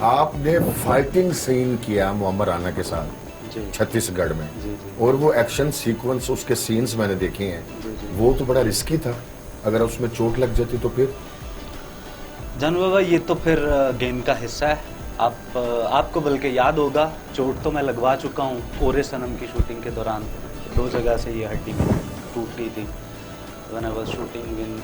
आपने फाइटिंग सीन किया मुअम्मर राना के साथ जी। छत्तीसगढ़ में, जी, जी। और वो एक्शन सीक्वेंस, उसके सीन्स मैंने देखे हैं, वो तो बड़ा रिस्की था। अगर उसमें चोट लग जाती तो फिर? जानू बाबा, ये तो फिर गेम का हिस्सा है। आपको बल्कि याद होगा, चोट तो मैं लगवा चुका हूँ। ओरे सनम की शूटिंग के दौरान 2 जगह से ये हड्डी टूट रही थी। व्हेन आई वाज शूटिंग इन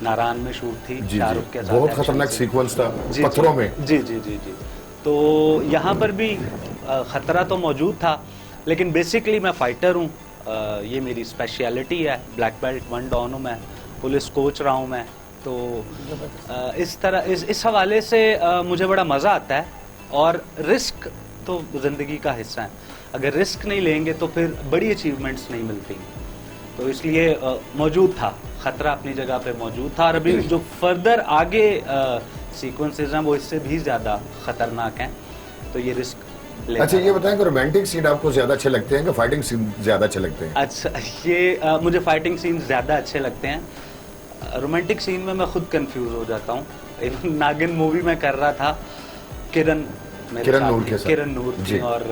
नारायण में शूट थी जी शाहरुख जी, के साथ। बहुत एक्शन खतरनाक से। सीक्वेंस था जी, पत्थरों जी, में। जी जी जी जी। तो यहाँ पर भी ख़तरा तो मौजूद था, लेकिन बेसिकली मैं फाइटर हूँ। ये मेरी स्पेशलिटी है। ब्लैक बेल्ट 1 डॉन हूँ मैं, पुलिस कोच रहा हूँ मैं। तो इस तरह इस हवाले से मुझे बड़ा मज़ा आता है। और रिस्क तो ज़िंदगी का हिस्सा है। अगर रिस्क नहीं लेंगे तो फिर बड़ी अचीवमेंट्स नहीं मिलती। तो इसलिए मौजूद था, ख़तरा अपनी जगह पे मौजूद था। और अभी जो फर्दर आगे सीक्वेंसेस हैं वो इससे भी ज़्यादा ख़तरनाक हैं। तो ये रिस्क लेना। अच्छा, ये बताएं कि रोमांटिक सीन आपको ज्यादा अच्छे लगते हैं कि फाइटिंग सीन ज्यादा अच्छे लगते हैं? अच्छा, ये मुझे फाइटिंग सीन ज़्यादा अच्छे लगते हैं। रोमांटिक सीन में मैं खुद कंफ्यूज हो जाता हूँ। एक नागिन मूवी में कर रहा था, किरण नूर के साथ। किरण नूर जी। थी, और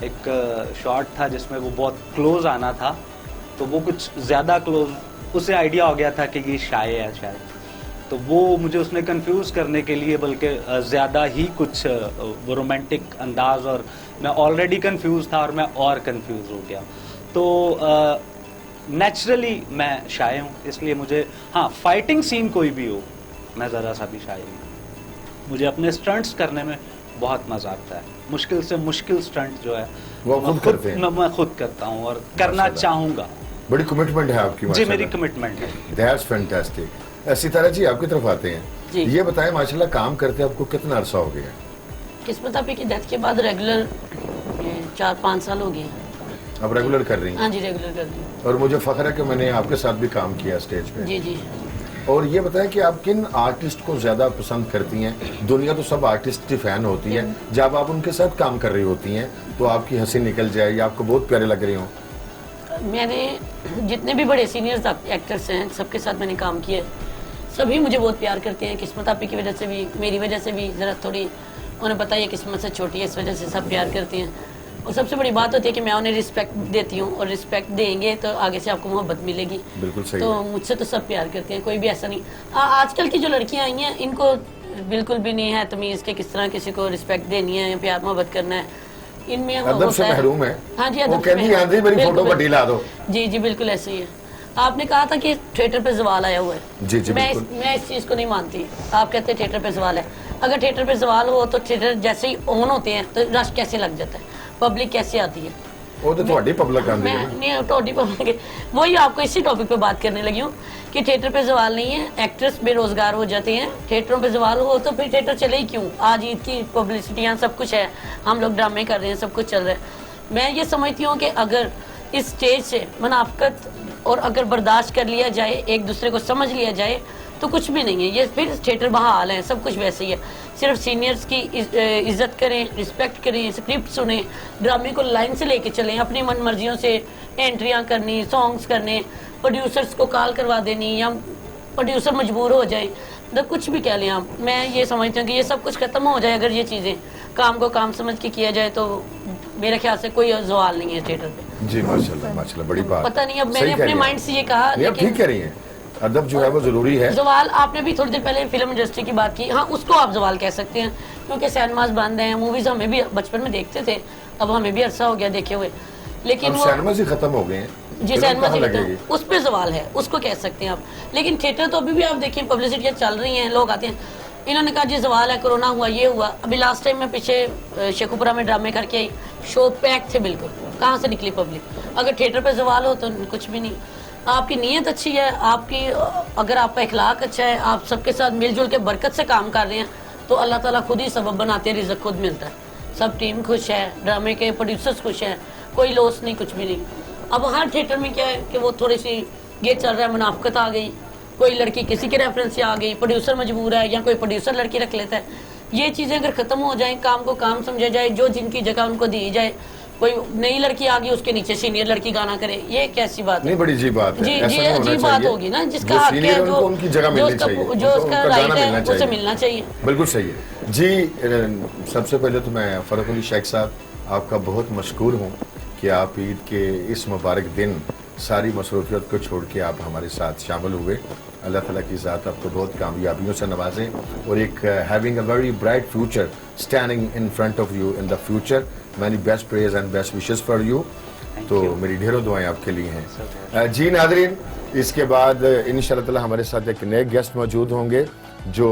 एक शॉट था जिसमें वो बहुत क्लोज आना था, तो वो कुछ ज़्यादा क्लोज, उसे आइडिया हो गया था कि ये शाये है शायद। तो वो मुझे उसने कंफ्यूज करने के लिए बल्कि ज़्यादा ही कुछ वो रोमांटिक अंदाज, और मैं ऑलरेडी कंफ्यूज था और मैं और कंफ्यूज हो गया। तो नेचुरली मैं शाये हूँ, इसलिए मुझे, हाँ, फाइटिंग सीन कोई भी हो, मैं ज़रा सा भी शाये नहीं। मुझे अपने स्टंट्स करने में बहुत मज़ा आता है। मुश्किल से मुश्किल स्टंट जो है वो खुद करते हैं? मैं खुद करता हूँ और करना माशाल्लाह। चाहूँगा। बड़ी कमिटमेंट है आपकी। जी, मेरी माशाल्लाह। कमिटमेंट है। That's fantastic. सितारा जी, आपकी तरफ आते हैं। जी। ये बताएं, माशाल्लाह काम करते आपको कितना अरसा हो गया? किस्मत आपी की डेथ के बाद रेगुलर 4-5 साल हो गए। अब रेगुलर कर रही हैं? हाँ जी, रेगुलर कर दी। और मुझे फख्र है कि मैंने आपके साथ भी काम किया स्टेज पे। जी जी। और ये बताएं कि आप किन आर्टिस्ट को ज्यादा पसंद करती हैं? दुनिया तो सब आर्टिस्ट की फैन होती है। जब आप उनके साथ काम कर रही होती हैं तो आपकी हंसी निकल जाए या आपको बहुत प्यारे लग रही हो? मैंने जितने भी बड़े सीनियर एक्टर्स हैं सबके साथ मैंने काम किया। सभी मुझे बहुत प्यार करते हैं। किस्मत आपी की वजह से भी, मेरी वजह से भी, ज़रा थोड़ी उन्हें पता है किस्मत से छोटी है, इस वजह से सब प्यार करते हैं। और सबसे बड़ी बात होती है कि मैं उन्हें रिस्पेक्ट देती हूँ, और रिस्पेक्ट देंगे तो आगे से आपको मोहब्बत मिलेगी। बिल्कुल सही तो है। मुझसे तो सब प्यार करते हैं, कोई भी ऐसा नहीं। आजकल की जो लड़कियां आई हैं इनको बिल्कुल भी नहीं है तमीज़ के किस तरह किसी को रिस्पेक्ट देनी है, प्यार मोहब्बत करना है। इनमें अदब से महरूम है। हाँ जी, वो अदब से कहती है, आंधी मेरी बिल्कुल, फोटो बड़ी ला दो। जी जी, बिल्कुल ऐसे ही है। आपने कहा था कि थिएटर पे सवाल आया हुआ है। जी जी, मैं बिल्कुल। इस चीज़ को नहीं मानती। आप कहते हैं थिएटर पे सवाल है। अगर थिएटर पे सवाल हो तो थिएटर जैसे ही ऑन होते हैं तो रश कैसे लग जाता है, पब्लिक कैसे आती है। वो तो थोड़ी पब्लिक आंदी है मैं नहीं टोटी पब्लिक वही आपको इसी टॉपिक पे बात करने लगी हूँ कि थिएटर पे सवाल नहीं है, एक्ट्रेस बेरोजगार हो जाते हैं, थिएटरों पे सवाल हो तो फिर थिएटर चले ही क्यों। आज ईद की पब्लिसिटी यहाँ सब कुछ है, हम लोग ड्रामे कर रहे हैं, सब कुछ चल रहा है। मैं ये समझती हूँ कि अगर इस स्टेज से मुनाफकत और अगर बर्दाश्त कर लिया जाए, एक दूसरे को समझ लिया जाए तो कुछ भी नहीं है। ये फिर थिएटर बहाल है, सब कुछ वैसे ही है। सिर्फ सीनियर्स की इज्जत करें, रिस्पेक्ट करें, स्क्रिप्ट सुने, ड्रामे को लाइन से लेके चलें, अपनी मन मर्जियों से एंट्रियां करनी, सॉन्ग्स करने, प्रोड्यूसर्स को कॉल करवा देनी या प्रोड्यूसर मजबूर हो जाए, तो कुछ भी कह लें आप। मैं ये समझती हूँ कि ये सब कुछ खत्म हो जाए अगर ये चीज़ें काम को काम समझ के किया जाए तो मेरे ख्याल से कोई सवाल नहीं है थिएटर पे। जी माशाल्लाह माशाल्लाह, बड़ी बात। पता नहीं, अब मैंने अपने माइंड से ये कहा, लेकिन ठीक कह रही हैं, अदब जो है वो जरूरी है। सवाल आपने भी थोड़ी देर पहले फिल्म इंडस्ट्री की बात की, हाँ उसको आप सवाल कह सकते हैं क्योंकि सिनेमास बंद हैं, मूवीज हमें भी बचपन में देखते थे, अब हमें भी अरसा हो गया देखे हुए, लेकिन वो सिनेमा से खत्म हो गए हैं। जी सिनेमा से उस पर सवाल है, उसको कह सकते हैं आप। लेकिन थिएटर तो अभी भी आप देखिए पब्लिसिटी चल रही हैं, लोग आते हैं, इन्होंने कहा जी सवाल है, कोरोना हुआ, ये हुआ। अभी लास्ट टाइम मैं पीछे शेखुपुरा में ड्रामे करके आई, शो पैक थे बिल्कुल, कहाँ से निकली पब्लिक। अगर थिएटर पे सवाल हो तो कुछ भी नहीं। आपकी नीयत अच्छी है, आपकी अगर आपका इखलाक अच्छा है, आप सबके साथ मिलजुल के बरकत से काम कर रहे हैं तो अल्लाह ताला खुद ही सबब बनाते हैं, रिज़्क़ खुद मिलता है। सब टीम खुश है, ड्रामे के प्रोड्यूसर्स खुश हैं, कोई लॉस नहीं, कुछ भी नहीं। अब हर थिएटर में क्या है कि वो थोड़ी सी ये चल रहा है, मुनाफकत आ गई, कोई लड़की किसी के रेफरेंस से आ गई, प्रोड्यूसर मजबूर है या कोई प्रोड्यूसर लड़की रख लेता है। ये चीज़ें अगर ख़त्म हो जाएं, काम को काम समझा जाए, जो जिनकी जगह उनको दी जाए, कोई नई लड़की आ गई उसके नीचे सीनियर लड़की गाना करे, ये कैसी बात है? नहीं, बड़ी अजीब बात है। जी जी अजीब बात होगी ना, जिसका हक है, जो उनकी जगह मिलनी चाहिए, जो उसका राइट है उसे मिलना चाहिए। बिल्कुल सही है जी। सबसे पहले तो मैं फरक अली शेख साहब आपका बहुत मशकूर हूँ कि आप ईद के इस मुबारक दिन सारी मसरूफियत को छोड़ के आप हमारे साथ शामिल हुए। अल्लाह ताला की ज़ात आपको बहुत कामयाबियों से नवाजें और एक having a very bright future standing in front of you in the future. Many best prayers and best wishes for you. तो मेरी ढेरों दुआएं आपके लिए हैं। जी नाज़रीन, इसके बाद इंशाअल्लाह ताला हमारे साथ एक नए गेस्ट मौजूद होंगे जो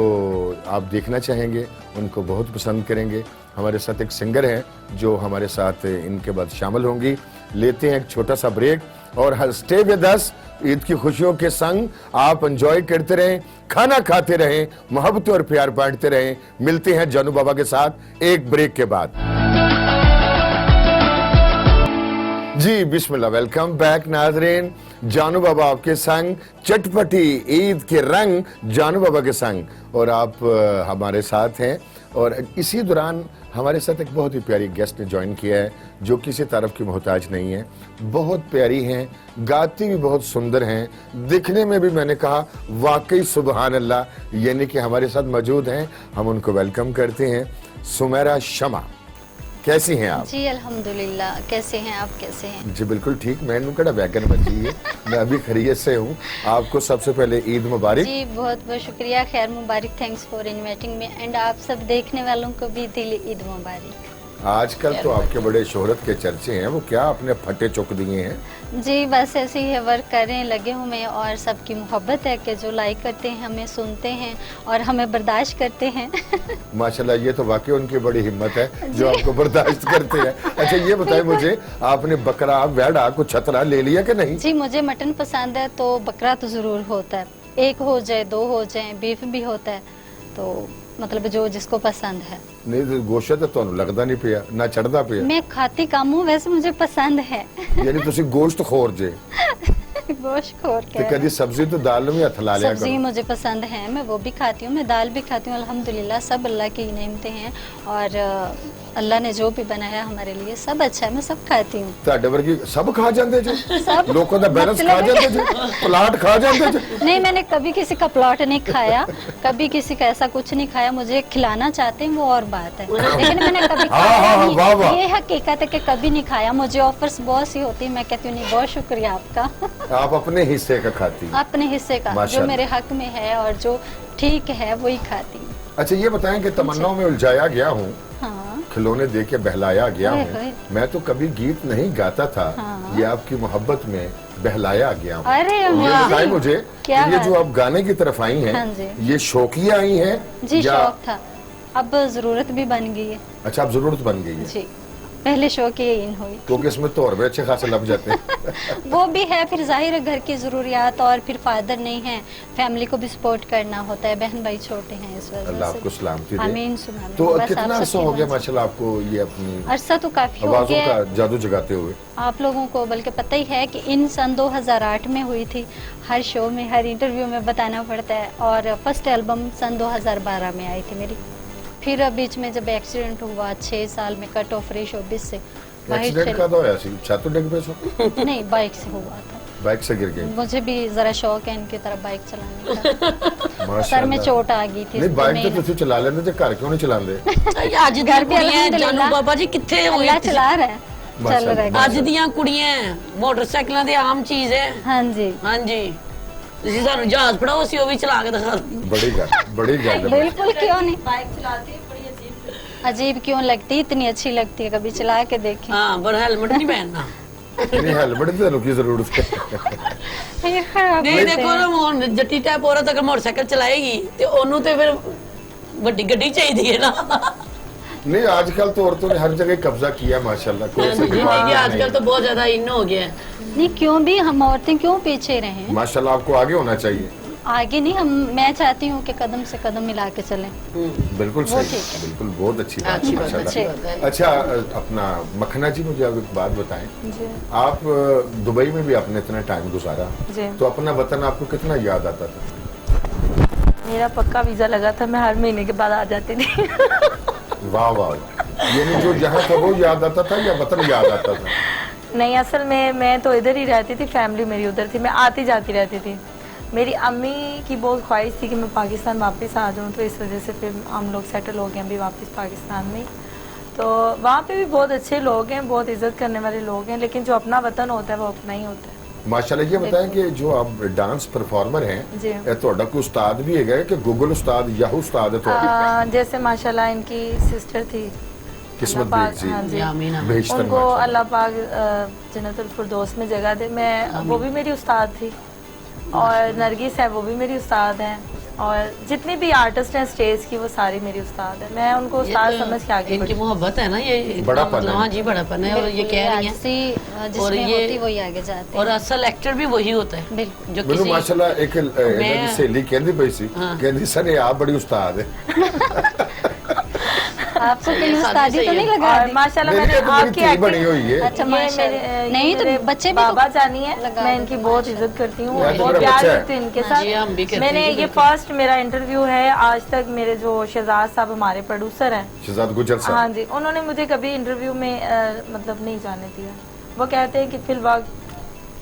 आप देखना चाहेंगे, उनको बहुत पसंद करेंगे। हमारे साथ एक सिंगर हैं जो हमारे साथ इनके बाद शामिल होंगी। लेते हैं एक छोटा सा ब्रेक और स्टे विद अस। ईद की खुशियों के संग आप एंजॉय करते रहें, खाना खाते रहें, मोहब्बत और प्यार बांटते रहें। मिलते हैं जानू बाबा के साथ एक ब्रेक के बाद। जी बिस्मिल्लाह, वेलकम बैक नाज़रीन। जानू बाबा आपके संग, चटपटी ईद के रंग जानू बाबा के संग, और आप हमारे साथ हैं। और इसी दौरान हमारे साथ एक बहुत ही प्यारी गेस्ट ने ज्वाइन किया है जो किसी तारीफ की मोहताज नहीं है। बहुत प्यारी हैं, गाती भी बहुत सुंदर हैं, दिखने में भी मैंने कहा वाकई सुबहान अल्लाह, यानी कि हमारे साथ मौजूद हैं। हम उनको वेलकम करते हैं। सुमेरा शमा, कैसी हैं आप? जी अल्हम्दुलिल्लाह, कैसे हैं आप? कैसे हैं? जी बिल्कुल ठीक। मैंने कड़ा वैगन बची है, मैं अभी खैरियत से हूँ। आपको सबसे पहले ईद मुबारक। जी बहुत बहुत शुक्रिया, खैर मुबारक, thanks for inviting me and आप सब देखने वालों को भी दिल ईद मुबारक। आजकल तो आपके बड़े शोहरत के चर्चे हैं, वो क्या आपने फटे चुक दिए हैं? जी बस ऐसे ही है, वर्क कर रहे हैं, लगे हुए हैं, और सबकी मोहब्बत है कि जो लाइक करते हैं, हमें सुनते हैं और हमें बर्दाश्त करते हैं। माशाल्लाह, ये तो वाकई उनकी बड़ी हिम्मत है जो आपको बर्दाश्त करते हैं। अच्छा ये बताएं मुझे, आपने बकरा, वेड़ा, कुछ छतरा ले लिया कि नहीं? जी मुझे मटन पसंद है तो बकरा तो ज़रूर होता है, एक हो जाए, दो हो जाए, बीफ भी होता है, तो मतलब जो जिसको पसंद है। नहीं तो गोश्त तो ਤੁਹਾਨੂੰ लगता नहीं पिया ना चढ़ता पिया? मैं खाती कम हूँ, वैसे मुझे पसंद है। यानी तुसी गोश्त खोर जे? गोश्त खोर ते कदी सब्जी तो दाल में हथ ला लिया सब्जी मुझे पसंद है, मैं वो भी खाती हूँ, मैं दाल भी खाती हूँ। अल्हम्दुलिल्लाह सब अल्लाह की नेमतें हैं और अल्लाह ने जो भी बनाया हमारे लिए सब अच्छा है, मैं सब खाती हूँ। ਤੁਹਾਡੇ ਵਰਗੀ सब खा जाते जो? सब लोगों का बैलेंस खा जाते जो? प्लाट खा जाते जो? नहीं, मैंने कभी किसी का प्लॉट नहीं खाया, कभी किसी का ऐसा कुछ नहीं खाया। मुझे खिलाना चाहते हैं वो और बात है, लेकिन मैंने कभी खाया नहीं। ये हकीकत है कि कभी नहीं खाया। मुझे ऑफर्स बहुत सी होती है, मैं कहती हूँ नहीं बहुत शुक्रिया आपका। आप अपने हिस्से का खाती हैं? अपने हिस्से का जो मेरे हक में है और जो ठीक है वही खाती हूँ। अच्छा ये बताएं कि तमन्नाओं में उलझाया गया हूँ, हाँ। खिलौने दे के बहलाया गया हूँ, मैं तो कभी गीत नहीं गाता था, हाँ। ये आपकी मोहब्बत में बहलाया गया हूँ। अरे ये बताएं मुझे, ये जो आप गाने की तरफ आई हैं, हाँ ये शौकिया आई हैं? जी शौक था, अब जरूरत भी बन गई है। अच्छा अब जरूरत बन गई है जी। पहले शो की इन हुई। क्योंकि इसमें तो और भी अच्छे खासे लग जाते हैं। वो भी है, फिर जाहिर है घर की ज़रूरियात, और फिर फादर नहीं है, फैमिली को भी सपोर्ट करना होता है, बहन भाई छोटे हैं, इस वजह से। अल्लाह आपको सलामती दे। आमीन सुना। तो कितना अर्सा हो गया माशाल्लाह आपको ये अपनी अरसा तो काफी हो आवाज़ों गया का जादू जगाते हुए? आप लोगों को बल्कि पता ही है कि इन सन 2008 में हुई थी। हर शो में, हर इंटरव्यू में बताना पड़ता है। और फर्स्ट एल्बम सन 2012 में आई थी मेरी। फिर बीच में जब एक्सीडेंट हुआ 6 साल में कट ऑफ रही शोबिस से। एक्सीडेंट का तो होया सी छत डिग पे सो? नहीं, बाइक से हुआ था। बाइक से गिर गई? मुझे भी जरा शौक है इनकी तरह बाइक चलाने का। माशाल्लाह। सर में चोट आ गई थी। नहीं बाइक तो तुसी चला लेंदे ते घर क्यों नहीं चलांदे? ਅੱਜ ਦੀਆਂ ਕੁੜੀਆਂ ਜਾਨੂ ਬਾਬਾ ਜੀ ਕਿੱਥੇ ਹੋਈ अल्लाह चला रहा है, चल रहा है। ਅੱਜ ਦੀਆਂ ਕੁੜੀਆਂ ਮੋਟਰਸਾਈਕਲਾਂ ਤੇ ਆਮ ਚੀਜ਼ ਹੈ। हाँ जी, ਹਾਂਜੀ ਤੁਸੀਂ ਸਾਨੂੰ ਜਹਾਜ਼ ਪੜਾਓ ਅਸੀਂ ਉਹ ਵੀ ਚਲਾ ਕੇ ਦਿਖਾ ਦਿੰਦੇ। बड़ी गल है। बिल्कुल क्यों नहीं, बाइक चलाती है बड़ी अजीब। अजीब क्यों लगती, इतनी अच्छी लगती है, कभी चला के देखी। ਹਾਂ ਪਰ ਹੈਲਮਟ ਨਹੀਂ ਪਹਿਨਣਾ। नहीं हेलमेट की तो की जरूरत है। फिर खराब ਨਹੀਂ होते ਦੇਖੋ हैं। ਨਾ ਹੁਣ ਜੱਟੀ ਟੈਪ ਔਰਤ ਅਗਰ ਮੋਟਰਸਾਈਕਲ ਚਲਾਏਗੀ ਤੇ ਉਹਨੂੰ ਤੇ ਫਿਰ ਵੱਡੀ ਗੱਡੀ ਚਾਹੀਦੀ ਹੈ ਨਾ। नहीं आजकल तो औरतों ने हर जगह कब्जा किया माशाल्लाह। कोई ऐसी जी बीमारी नहीं नहीं। आजकल तो बहुत ज्यादा इन हो गया है। नहीं, क्यों भी हम औरतें क्यों पीछे रहें? माशाल्लाह आपको आगे होना चाहिए। आगे नहीं, मैं चाहती हूँ कि कदम से कदम मिला के चलें। बिल्कुल वो सही, ठीक है। बिल्कुल बहुत अच्छी बात अच्छी है बात, माशाल्लाह। अच्छी बात है। अच्छा अपना मखना जी मुझे अब एक बात बताएं। जी आप दुबई में भी आपने इतना टाइम गुजारा, जी। तो अपना वतन आपको कितना याद आता था? मेरा पक्का वीज़ा लगा था, मैं हर महीने के बाद आ जाती थी। वाह वाह, यानी जो जहाँ था वो याद आता था या वतन याद आता था? नहीं, असल में मैं तो इधर ही रहती थी, फैमिली मेरी उधर थी, मैं आती जाती रहती थी। मेरी अम्मी की बहुत ख्वाहिश थी कि मैं पाकिस्तान वापस आ जाऊँ, तो इस वजह से फिर हम लोग सेटल हो गए अभी वापस पाकिस्तान में। तो वहाँ पे भी बहुत अच्छे लोग हैं, बहुत इज्जत करने वाले लोग हैं, लेकिन जो अपना वतन होता है वो अपना ही होता है। माशाल्लाह। ये बताएं कि जो आप डांस परफॉर्मर हैं, जी। ਤੁਹਾਡਾ कोई उस्ताद भी है कि गूगल उस्ताद या उस्ताद है ਤੁਹਾਡੀ? जैसे माशाल्लाह इनकी सिस्टर थी किस्मत अल्लाह पाक, बेग जी, हाँ जी, आमीन बेहतर उनको माशाल्लाह। अल्लाह पाक जन्नतुल फिरदौस में जगह दे। मैं वो भी मेरी उस्ताद थी, और नरगिस है वो भी मेरी उस्ताद हैं, और जितने भी आर्टिस्ट हैं स्टेज की वो सारी मेरी उस्ताद है। मैं उनको उस्ताद समझ के आगे इनकी बढ़ी। मोहब्बत है ना, ये बड़ापन है। मतलब हाँ जी बड़ापन है। और ये कह रही हैं जिसमें और ये- होती वही आगे जाते और असल एक्टर भी वही होता है बिल्कुल। जो ਮੈਨੂੰ किसी ਮਾਸ਼ਾਅੱਲਾ ਇੱਕ ਇਹਨਾਂ ਦੀ ਸਹੇਲੀ ਕਹਿੰਦੀ ਪਈ ਸੀ, हाँ। ਕਹਿੰਦੀ ਸਰ ਇਹ ਆਪ बड़ी उस्ताद है। आपको सही कहीं है, उस्तादी सही तो है। नहीं लगा और दी? माशाल्लाह मेरी मैंने तो मेरी आपकी धी बनी एक्टिंग, हुई है। अच्छा ये माशाल्लाह। ये नहीं तो मेरे बच्चे भी बाबा जानी है, लगा मैं दो। इनकी बहुत इज्जत करती हूँ, ये तो बहुत मेरा प्यार बच्चा है। करती हूँ इनके हाँ जी, हम भी साथ। करते मैंने हैं जी, ये बिल्कुल। फर्स्ट मेरा इंटरव्यू है आज तक। मेरे जो शहजाद साहब हमारे प्रोड्यूसर हैं, शहजाद गुजर हाँ साहब, जी, उन्होंने मुझे कभी इंटरव्यू में मतलब नहीं जाने दिया। वो कहते हैं कि फिलहाल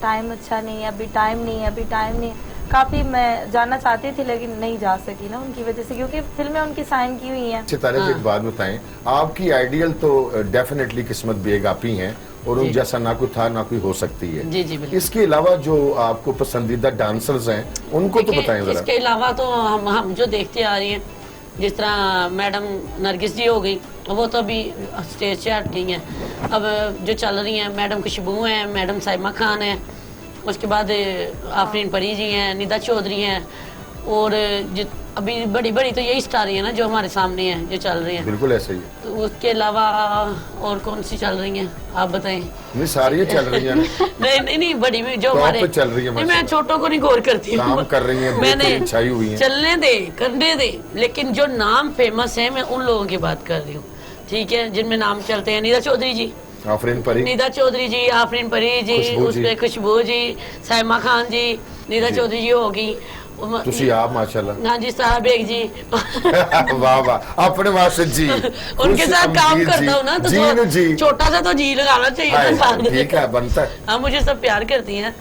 टाइम अच्छा नहीं है, अभी टाइम नहीं है, अभी टाइम नहीं है। काफ़ी मैं जाना चाहती थी लेकिन नहीं जा सकी ना उनकी वजह से, क्योंकि फिल्में उनकी साइन की हुई हैं। सितारे से एक बात बताएं, आपकी आइडियल तो डेफिनेटली किस्मत बेग आप ही हैं, और उन जी। जैसा ना कोई था ना कोई हो सकती है। जी जी बिल्कुल। इसके अलावा जो आपको पसंदीदा डांसर्स हैं उनको तो देखिए, बताएं जरा। इसके अलावा तो हम जो देखते आ रही हैं, जिस तरह मैडम नरगिस जी हो गई, वो तो अभी स्टेज से हट गई हैं। अब जो चल रही हैं मैडम खुशबू हैं, मैडम साइमा खान हैं, उसके बाद आफरीन परी जी हैं, निदा चौधरी हैं, और अभी बड़ी बड़ी तो यही स्टार हैं ना जो हमारे सामने हैं, जो चल रही हैं। बिल्कुल ऐसे ही है। तो उसके अलावा और कौन सी चल रही हैं आप बताएं? नहीं सारी चल रही हैं। नहीं बड़ी भी जो टॉप हमारे पे चल रही है नहीं, मैं माशाल्लाह। छोटों को नहीं गौर करती हूँ। काम कर रही हैं, मैंने बेहतरीन छाई हुई हैं। चलने दे, करने दे, लेकिन जो नाम फेमस है मैं उन लोगों की बात कर रही हूँ, ठीक है, जिनमें नाम चलते हैं। निदा चौधरी जी, आफरीन परी, निदा चौधरी जी, आफरीन परी जी, खुशबू जी। उसपे खुशबू जी, साइमा खान जी, निदा जी। चौधरी जी होगी, तुसी आप माशाल्लाह। हाँ जी साहब बेग जी वाह वाह, अपने वास्ते जी। उनके साथ काम करता हूँ ना, तो जी ने जी। छोटा सा तो जी लगाना चाहिए हाय, ना साथ में। ठीक है बनता है। हाँ मुझे सब प्यार करती हैं,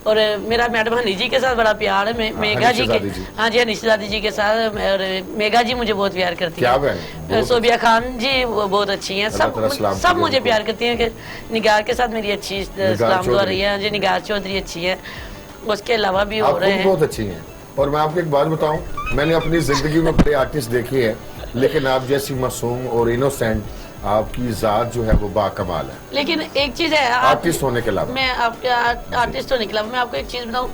और मेरा मैडम हनी जी के साथ बड़ा प्यार है। मेघा जी के, हनी शहजादी जी। हाँ जी हनी शहजादी जी के साथ, और मेघा जी मुझे बहुत प्यार करती क्या है। बहन, बहुत सोबिया खान जी वो बहुत अच्छी हैं, अल्लाह ताला सलाम सब करे मुझे उनको। प्यार करती हैं। कि निगार के साथ मेरी अच्छी सलाम दुआ रही है जी, निगार चौधरी अच्छी है, उसके अलावा भी हो आप रहे खुद हैं। बहुत अच्छी हैं। और मैं आपको एक बात बताऊं, मैंने अपनी जिंदगी में बड़े आर्टिस्ट देखे हैं, लेकिन आप जैसी मासूम और इनोसेंट आपकी जात जो है वो बाकमाल है, लेकिन एक चीज है, आर्टिस्ट होने के अलावा। मैं आपके आर्टिस्ट होने के अलावा मैं आपको एक चीज बताऊं,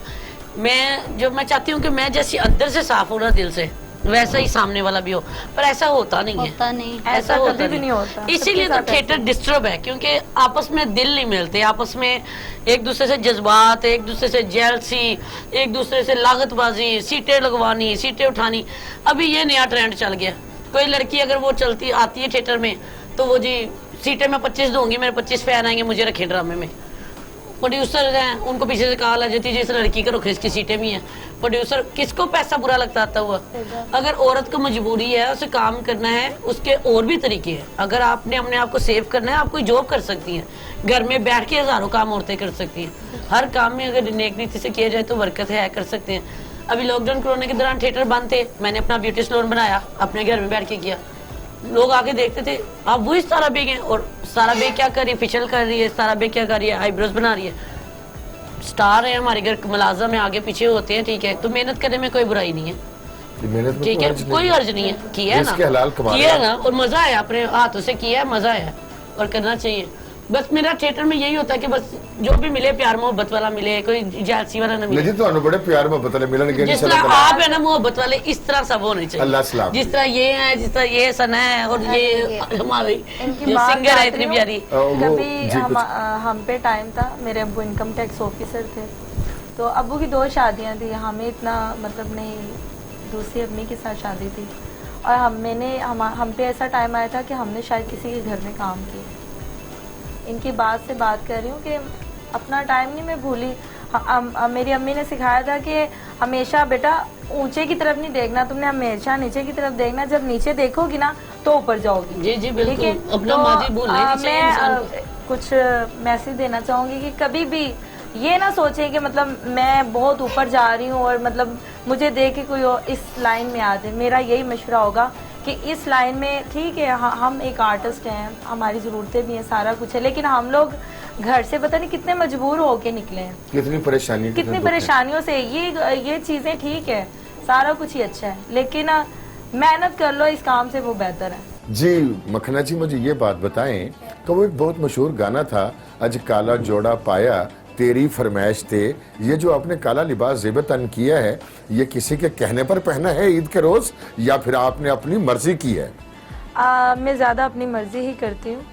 मैं चाहती हूँ कि मैं जैसी अंदर से साफ हूँ ना दिल से, वैसा ही सामने वाला भी हो, पर ऐसा होता नहीं है। होता नहीं। ऐसा कभी होता भी नहीं होता। इसीलिए तो सबके साथ थिएटर डिस्टर्ब है, क्योंकि आपस में दिल नहीं मिलते, आपस में एक दूसरे से जज्बात, एक दूसरे से जेलसी, एक दूसरे से लागतबाजी, सीटें लगवानी, सीटें उठानी। अभी ये नया ट्रेंड चल गया, कोई लड़की अगर वो चलती आती है थिएटर में तो वो जी सीटें मैं 25 दूंगी, मेरे 25 फैन आएंगे, मुझे रखें ड्रामे में। प्रोड्यूसर हैं, उनको पीछे से कॉल आ जाती है जिस लड़की का रुख इसकी सीटें भी हैं। प्रोड्यूसर किसको पैसा बुरा लगता आता हुआ? अगर औरत को मजबूरी है, उसे काम करना है, उसके और भी तरीके हैं। अगर आपने अपने आप को सेव करना है, आप कोई जॉब कर सकती हैं, घर में बैठ के हजारों काम औरतें कर सकती हैं। हर काम में अगर नेक नीति से किया जाए तो बरकत है, कर सकते हैं। अभी लॉकडाउन कोरोना के दौरान थिएटर बंद थे, मैंने अपना ब्यूटी सैलून बनाया, अपने घर में बैठ के किया। लोग आके देखते थे, आप वही सारा बेग हैं, और सारा बेग क्या कर रही है? फेशियल कर रही है। सारा बेग क्या कर रही है? आईब्रोज बना रही है। स्टार है हमारे घर, मुलाजम है, आगे पीछे होते हैं, ठीक है, तो मेहनत करने में कोई बुराई नहीं है, मेहनत ठीक है, कोई अर्ज नहीं है। किया है ना, किया है ना, और मजा आया, अपने हाथों से किया है, मजा आया, और करना चाहिए। बस मेरा थिएटर में यही होता है कि बस जो भी मिले प्यार मोहब्बत वाला मिले, कोई जेलसी वाला ना मिले। लेकिन तो बड़े प्यार मोहब्बत वाले मिलनगे, जिस तरह आप है ना मोहब्बत वाले, इस तरह सब होने चाहिए। अल्लाह सलाम। जिस तरह ये है, जिस तरह ये सना है, और ये हमारी सिंगर है इतनी प्यारी। कभी हम पे टाइम था, मेरे अब्बू इनकम टैक्स ऑफिसर थे, तो अब्बू की 2 शादियां थी, हमें इतना मतलब नहीं, दूसरी अम्मी के साथ शादी थी, और हम पे ऐसा टाइम आया था कि हमने शायद किसी के घर में काम किया। इनकी बात से बात कर रही हूँ कि अपना टाइम नहीं मैं भूली। मेरी अम्मी ने सिखाया था कि हमेशा बेटा ऊंचे की तरफ नहीं देखना, तुमने हमेशा नीचे की तरफ देखना, जब नीचे देखोगी ना तो ऊपर जाओगी। जी जी बिल्कुल, अपना तो, माजी भूल नहीं चाहिए इंसान को। कुछ मैसेज देना चाहूँगी कि कभी भी ये ना सोचें कि मतलब मैं बहुत ऊपर जा रही हूँ और मतलब मुझे देख के कोई और इस लाइन में आ जाए। मेरा यही मशवरा होगा कि इस लाइन में ठीक है, हम एक आर्टिस्ट हैं, हमारी ज़रूरतें भी हैं, सारा कुछ है, लेकिन हम लोग घर से पता नहीं कितने मजबूर होके निकले हैं, कितनी परेशानियों से। ये चीज़ें ठीक है, सारा कुछ ही अच्छा है, लेकिन मेहनत कर लो इस काम से, वो बेहतर है। जी मखना जी, मुझे ये बात बताएं कि वो एक बहुत मशहूर गाना था, अज काला जोड़ा पाया तेरी फरमाइश थे, ये जो आपने काला लिबास ज़ेब-ए-तन किया है, ये किसी के कहने पर पहना है ईद के रोज, या फिर आपने अपनी मर्जी की है? मैं ज़्यादा अपनी मर्जी ही करती हूँ,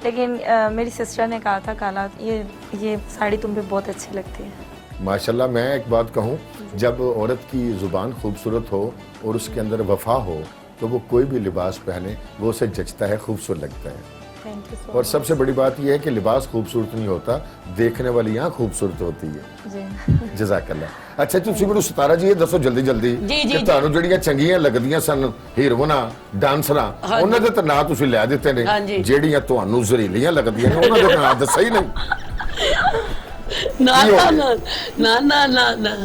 लेकिन मेरी सिस्टर ने कहा था काला ये साड़ी तुम पे बहुत अच्छी लगती है। माशाल्लाह। मैं एक बात कहूँ, जब औरत की ज़ुबान खूबसूरत हो और उसके अंदर वफा हो तो वो कोई भी लिबास पहने वो उसे जचता है, खूबसूरत लगता है। और सबसे बड़ी बात यह है कि लिबास खूबसूरत नहीं होता, देखने वाली यहाँ खूबसूरत होती है। जज़ाकल्लाह। अच्छा तुसी मैनूं सितारा जी ये दसो जल्दी जल्दी कि तुहानूं ਜਿਹੜੀਆਂ ਚੰਗੀਆਂ ਲੱਗਦੀਆਂ ਸਨ ਹੀਰੋਇਨਾਂ ਡਾਂਸਰਾਂ, ਉਹਨਾਂ ਦੇ ਤਾਂ ਨਾਂ ਤੁਸੀਂ ਲੈ ਦਿੱਤੇ ਨੇ, ਜਿਹੜੀਆਂ ਤੁਹਾਨੂੰ ਜ਼ਰੀਲੀਆਂ ਲੱਗਦੀਆਂ ਨੇ ਉਹਨਾਂ ਦੇ ਨਾਂ ਦੱਸਿਆ ਹੀ ਨਹੀਂ। ਨਾ ਨਾ ਨਾ ਨਾ ਨਾ ਨਾ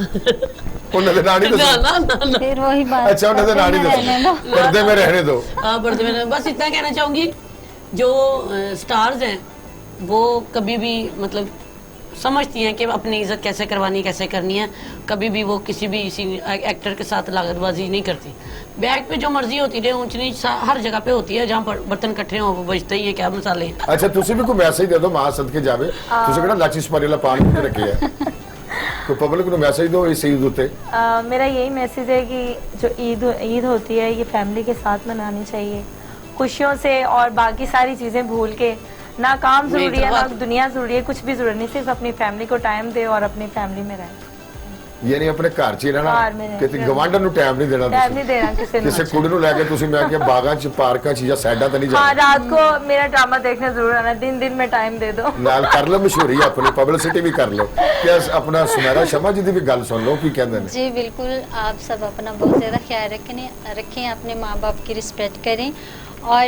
ਉਹਨਾਂ ਦੇ ਨਾਂ ਨਹੀਂ ਦੱਸੇ। ना ना ना फिर वही बात। अच्छा उन्हें तो ਨਾਂ नहीं ਦੱਸੇ, पर्दे में रहने दो। हाँ पर्दे में। बस इतना कहना चाहूंगी, जो स्टार्स हैं वो कभी भी मतलब समझती हैं कि अपनी इज्जत कैसे करवानी, कैसे करनी है। कभी भी वो किसी भी एक्टर के साथ लागतबाजी नहीं करती। बैग पे जो मर्जी होती है, ऊंच नीच हर जगह पे होती है, जहाँ पर बर्तन इकट्ठे हो वो बजते ही है, क्या मसाले। अच्छा तुसी भी कोई मैसेज दे दो, मां सदके जावे, तुसी किहड़ा लाची सुपारी वाला पान मुंह रखे है, तो पब्लिक को मैसेज दो इस ईद उते। मेरा यही मैसेज है कि जो ईद होती है ये फैमिली के साथ मनानी चाहिए, खुशियों से, और बाकी सारी चीज़ें भूल के। ना काम जरूरी है, ना दुनिया जरूरी है, कुछ भी जरूरी नहीं, सिर्फ अपनी फैमिली को टाइम दे और अपनी फैमिली में रहे। यानी अपने घर च ही रहना, किसी गवांढन ਨੂੰ टाइम नहीं देना, टाइम नहीं देना किसी कुड़ी ਨੂੰ ਲੈ ਕੇ ਤੁਸੀਂ मैं क्या बागां च पार्कां च या साइडां ते नहीं जाना। हाँ, रात को मेरा ड्रामा देखने जरूर आना, दिन में टाइम दे दो। नाल कर लो मशहूरी, अपनी पब्लिसिटी भी कर लो। क्या अपना सुनहरा शमा जी दी भी गल सुन लो की कहंदे ने। जी बिल्कुल, आप सब अपना बहुत ज़्यादा ख्याल रखें, अपने माँ बाप की रिस्पेक्ट करें, और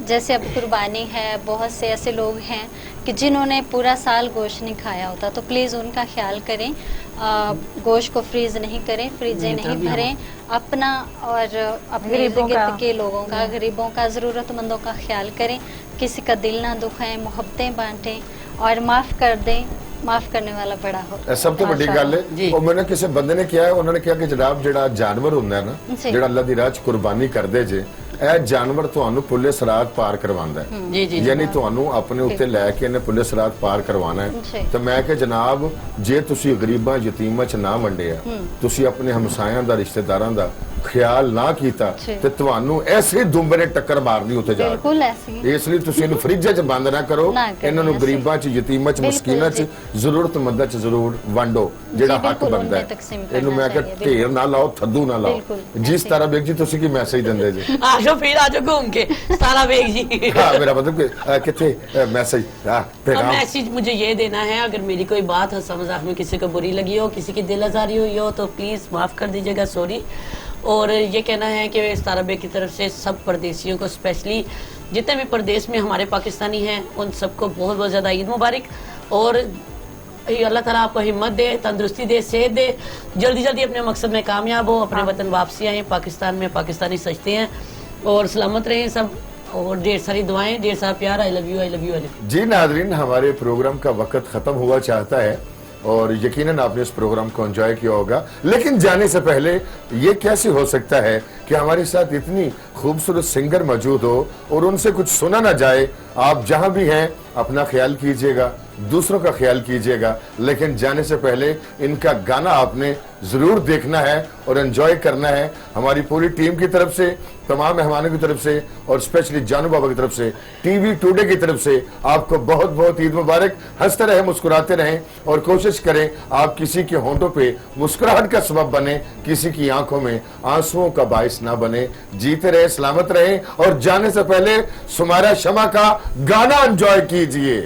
जैसे अब कुर्बानी है, बहुत से ऐसे लोग हैं कि जिन्होंने पूरा साल गोश्त नहीं खाया होता, तो प्लीज़ उनका ख्याल करें, गोश्त को फ्रीज़ नहीं करें, फ्रिजें नहीं भरें, अपना और अपने इर्द गिर्द के लोगों का, गरीबों का, ज़रूरतमंदों का ख्याल करें, किसी का दिल ना दुखाएं, मोहब्बतें बांटें और माफ़ कर दें। माफ करने वाला बड़ा हो। सब तो बड़ी गल है। और मैंने किसी बंदे ने किया है, उन्होंने कहा कि जनाब जिहड़ा जानवर हुंदा है ना, जिहड़ा अल्लाह दी राह च कुर्बानी करदे जे, ਇਹ ਜਾਨਵਰ ਤੁਹਾਨੂੰ ਪੁਲਿਸ ਰਾਤ ਪਾਰ ਕਰਵਾਉਂਦਾ ਹੈ। ਯਾਨੀ ਤੁਹਾਨੂੰ ਆਪਣੇ ਉੱਤੇ ਲੈ ਕੇ ਇਹਨੇ ਪੁਲਿਸ ਰਾਤ ਪਾਰ ਕਰਵਾਉਣਾ ਹੈ। ਤਾਂ ਮੈਂ ਕਿ ਜਨਾਬ ਜੇ ਤੁਸੀਂ ਗਰੀਬਾਂ ਯਤੀਮਾਂ ਚ ਨਾ ਵੰਡਿਆ, ਤੁਸੀਂ ਆਪਣੇ ਹਮਸਾਇਆਂ ਦਾ, ਰਿਸ਼ਤੇਦਾਰਾਂ ਦਾ ਖਿਆਲ ਨਾ ਕੀਤਾ ਜੀ। ਤੇ ਤੁਹਾਨੂੰ ਐਸੇ ਦੁੰਬੇ ਨੇ ਟੱਕਰ ਮਾਰਨੀ ਉੱਤੇ ਜਾ ਬਿਲਕੁਲ ਐਸੀ ਕੇ। ਇਸ ਲਈ ਤੁਸੀਂ ਇਹਨੂੰ ਫ੍ਰਿਜ 'ਚ ਬੰਦ ਨਾ ਕਰੋ, ਨਾ ਕਰੋ, ਇਹਨਾਂ ਨੂੰ ਐਸੇ। ਗਰੀਬਾਂ 'ਚ, ਯਤੀਮਾਂ 'ਚ, ਬਿਲਕੁਲ ਮਸਕੀਨਾਂ 'ਚ, ਜੀ। ਜ਼ਰੂਰਤਮੰਦਾਂ 'ਚ ਜ਼ਰੂਰ ਵੰਡੋ ਜਿਹੜਾ ਜੀ, ਹੱਕ ਬਿਲਕੁਲ, ਬਣਦਾ ਉਨमें तकसीम ਹੈ। करना ਇਹਨੂੰ ਮੈਂ ਕਿਹਾ चाहिए, ਢੇਰ ਨਾ ਲਾਓ, ਥੱਦੂ ਨਾ ਲਾਓ। ਬਿਲकुल, ਜਿਸ ऐसे। ਤਰ੍ਹਾਂ ਬੇਗ ਜੀ ਤੁਸੀਂ ਕੀ ਮੈਸੇਜ ਦਿੰਦੇ ਜੀ? आ जाओ फिर आ जाओ घूम के सारा बेग जी। ਹਾਂ, ਮੇਰਾ ਮਤਲਬ ਕਿ ਕਿੱਥੇ ਮੈਸੇਜ अब ਪੈगाम मैसेज मुझे ये देना है, अगर मेरी कोई बात हंसा मजाक में किसी को बुरी लगी हो, किसी की दिल आजारी हुई हो, तो प्लीज़ माफ़ कर दीजिएगा, सॉरी। और ये कहना है कि तारा बेग की तरफ से सब परदेसियों को, स्पेशली जितने भी परदेश में हमारे पाकिस्तानी हैं, उन सबको बहुत बहुत ज़्यादा ईद मुबारक। और अल्लाह ताला आपको हिम्मत दे, तंदुरुस्ती दे, सेहत दे, जल्दी जल्दी अपने मकसद में कामयाब हो, अपने वतन वापसी आए, पाकिस्तान में पाकिस्तानी सजते हैं और सलामत रहें सब, और ढेर सारी दुआएं, ढेर सारा प्यार। I love you, I love you, I love you. जी नादरीन, हमारे प्रोग्राम का वक्त खत्म हुआ चाहता है और यकीनन आपने इस प्रोग्राम को एंजॉय किया होगा, लेकिन जाने से पहले ये कैसे हो सकता है कि हमारे साथ इतनी खूबसूरत सिंगर मौजूद हो और उनसे कुछ सुना ना जाए। आप जहां भी हैं अपना ख्याल कीजिएगा, दूसरों का ख्याल कीजिएगा, लेकिन जाने से पहले इनका गाना आपने जरूर देखना है और एंजॉय करना है। हमारी पूरी टीम की तरफ से, तमाम मेहमानों की तरफ से और स्पेशली जानू बाबा की तरफ से, टीवी टुडे की तरफ से आपको बहुत बहुत ईद मुबारक। हंसते रहें, मुस्कुराते रहें और कोशिश करें आप किसी के होंठों पे मुस्कुराहट का सबब बने, किसी की आंखों में आंसुओं का बायस ना बने। जीते रहे, सलामत रहें और जाने से पहले सुमारा शमा का गाना एंजॉय कीजिए।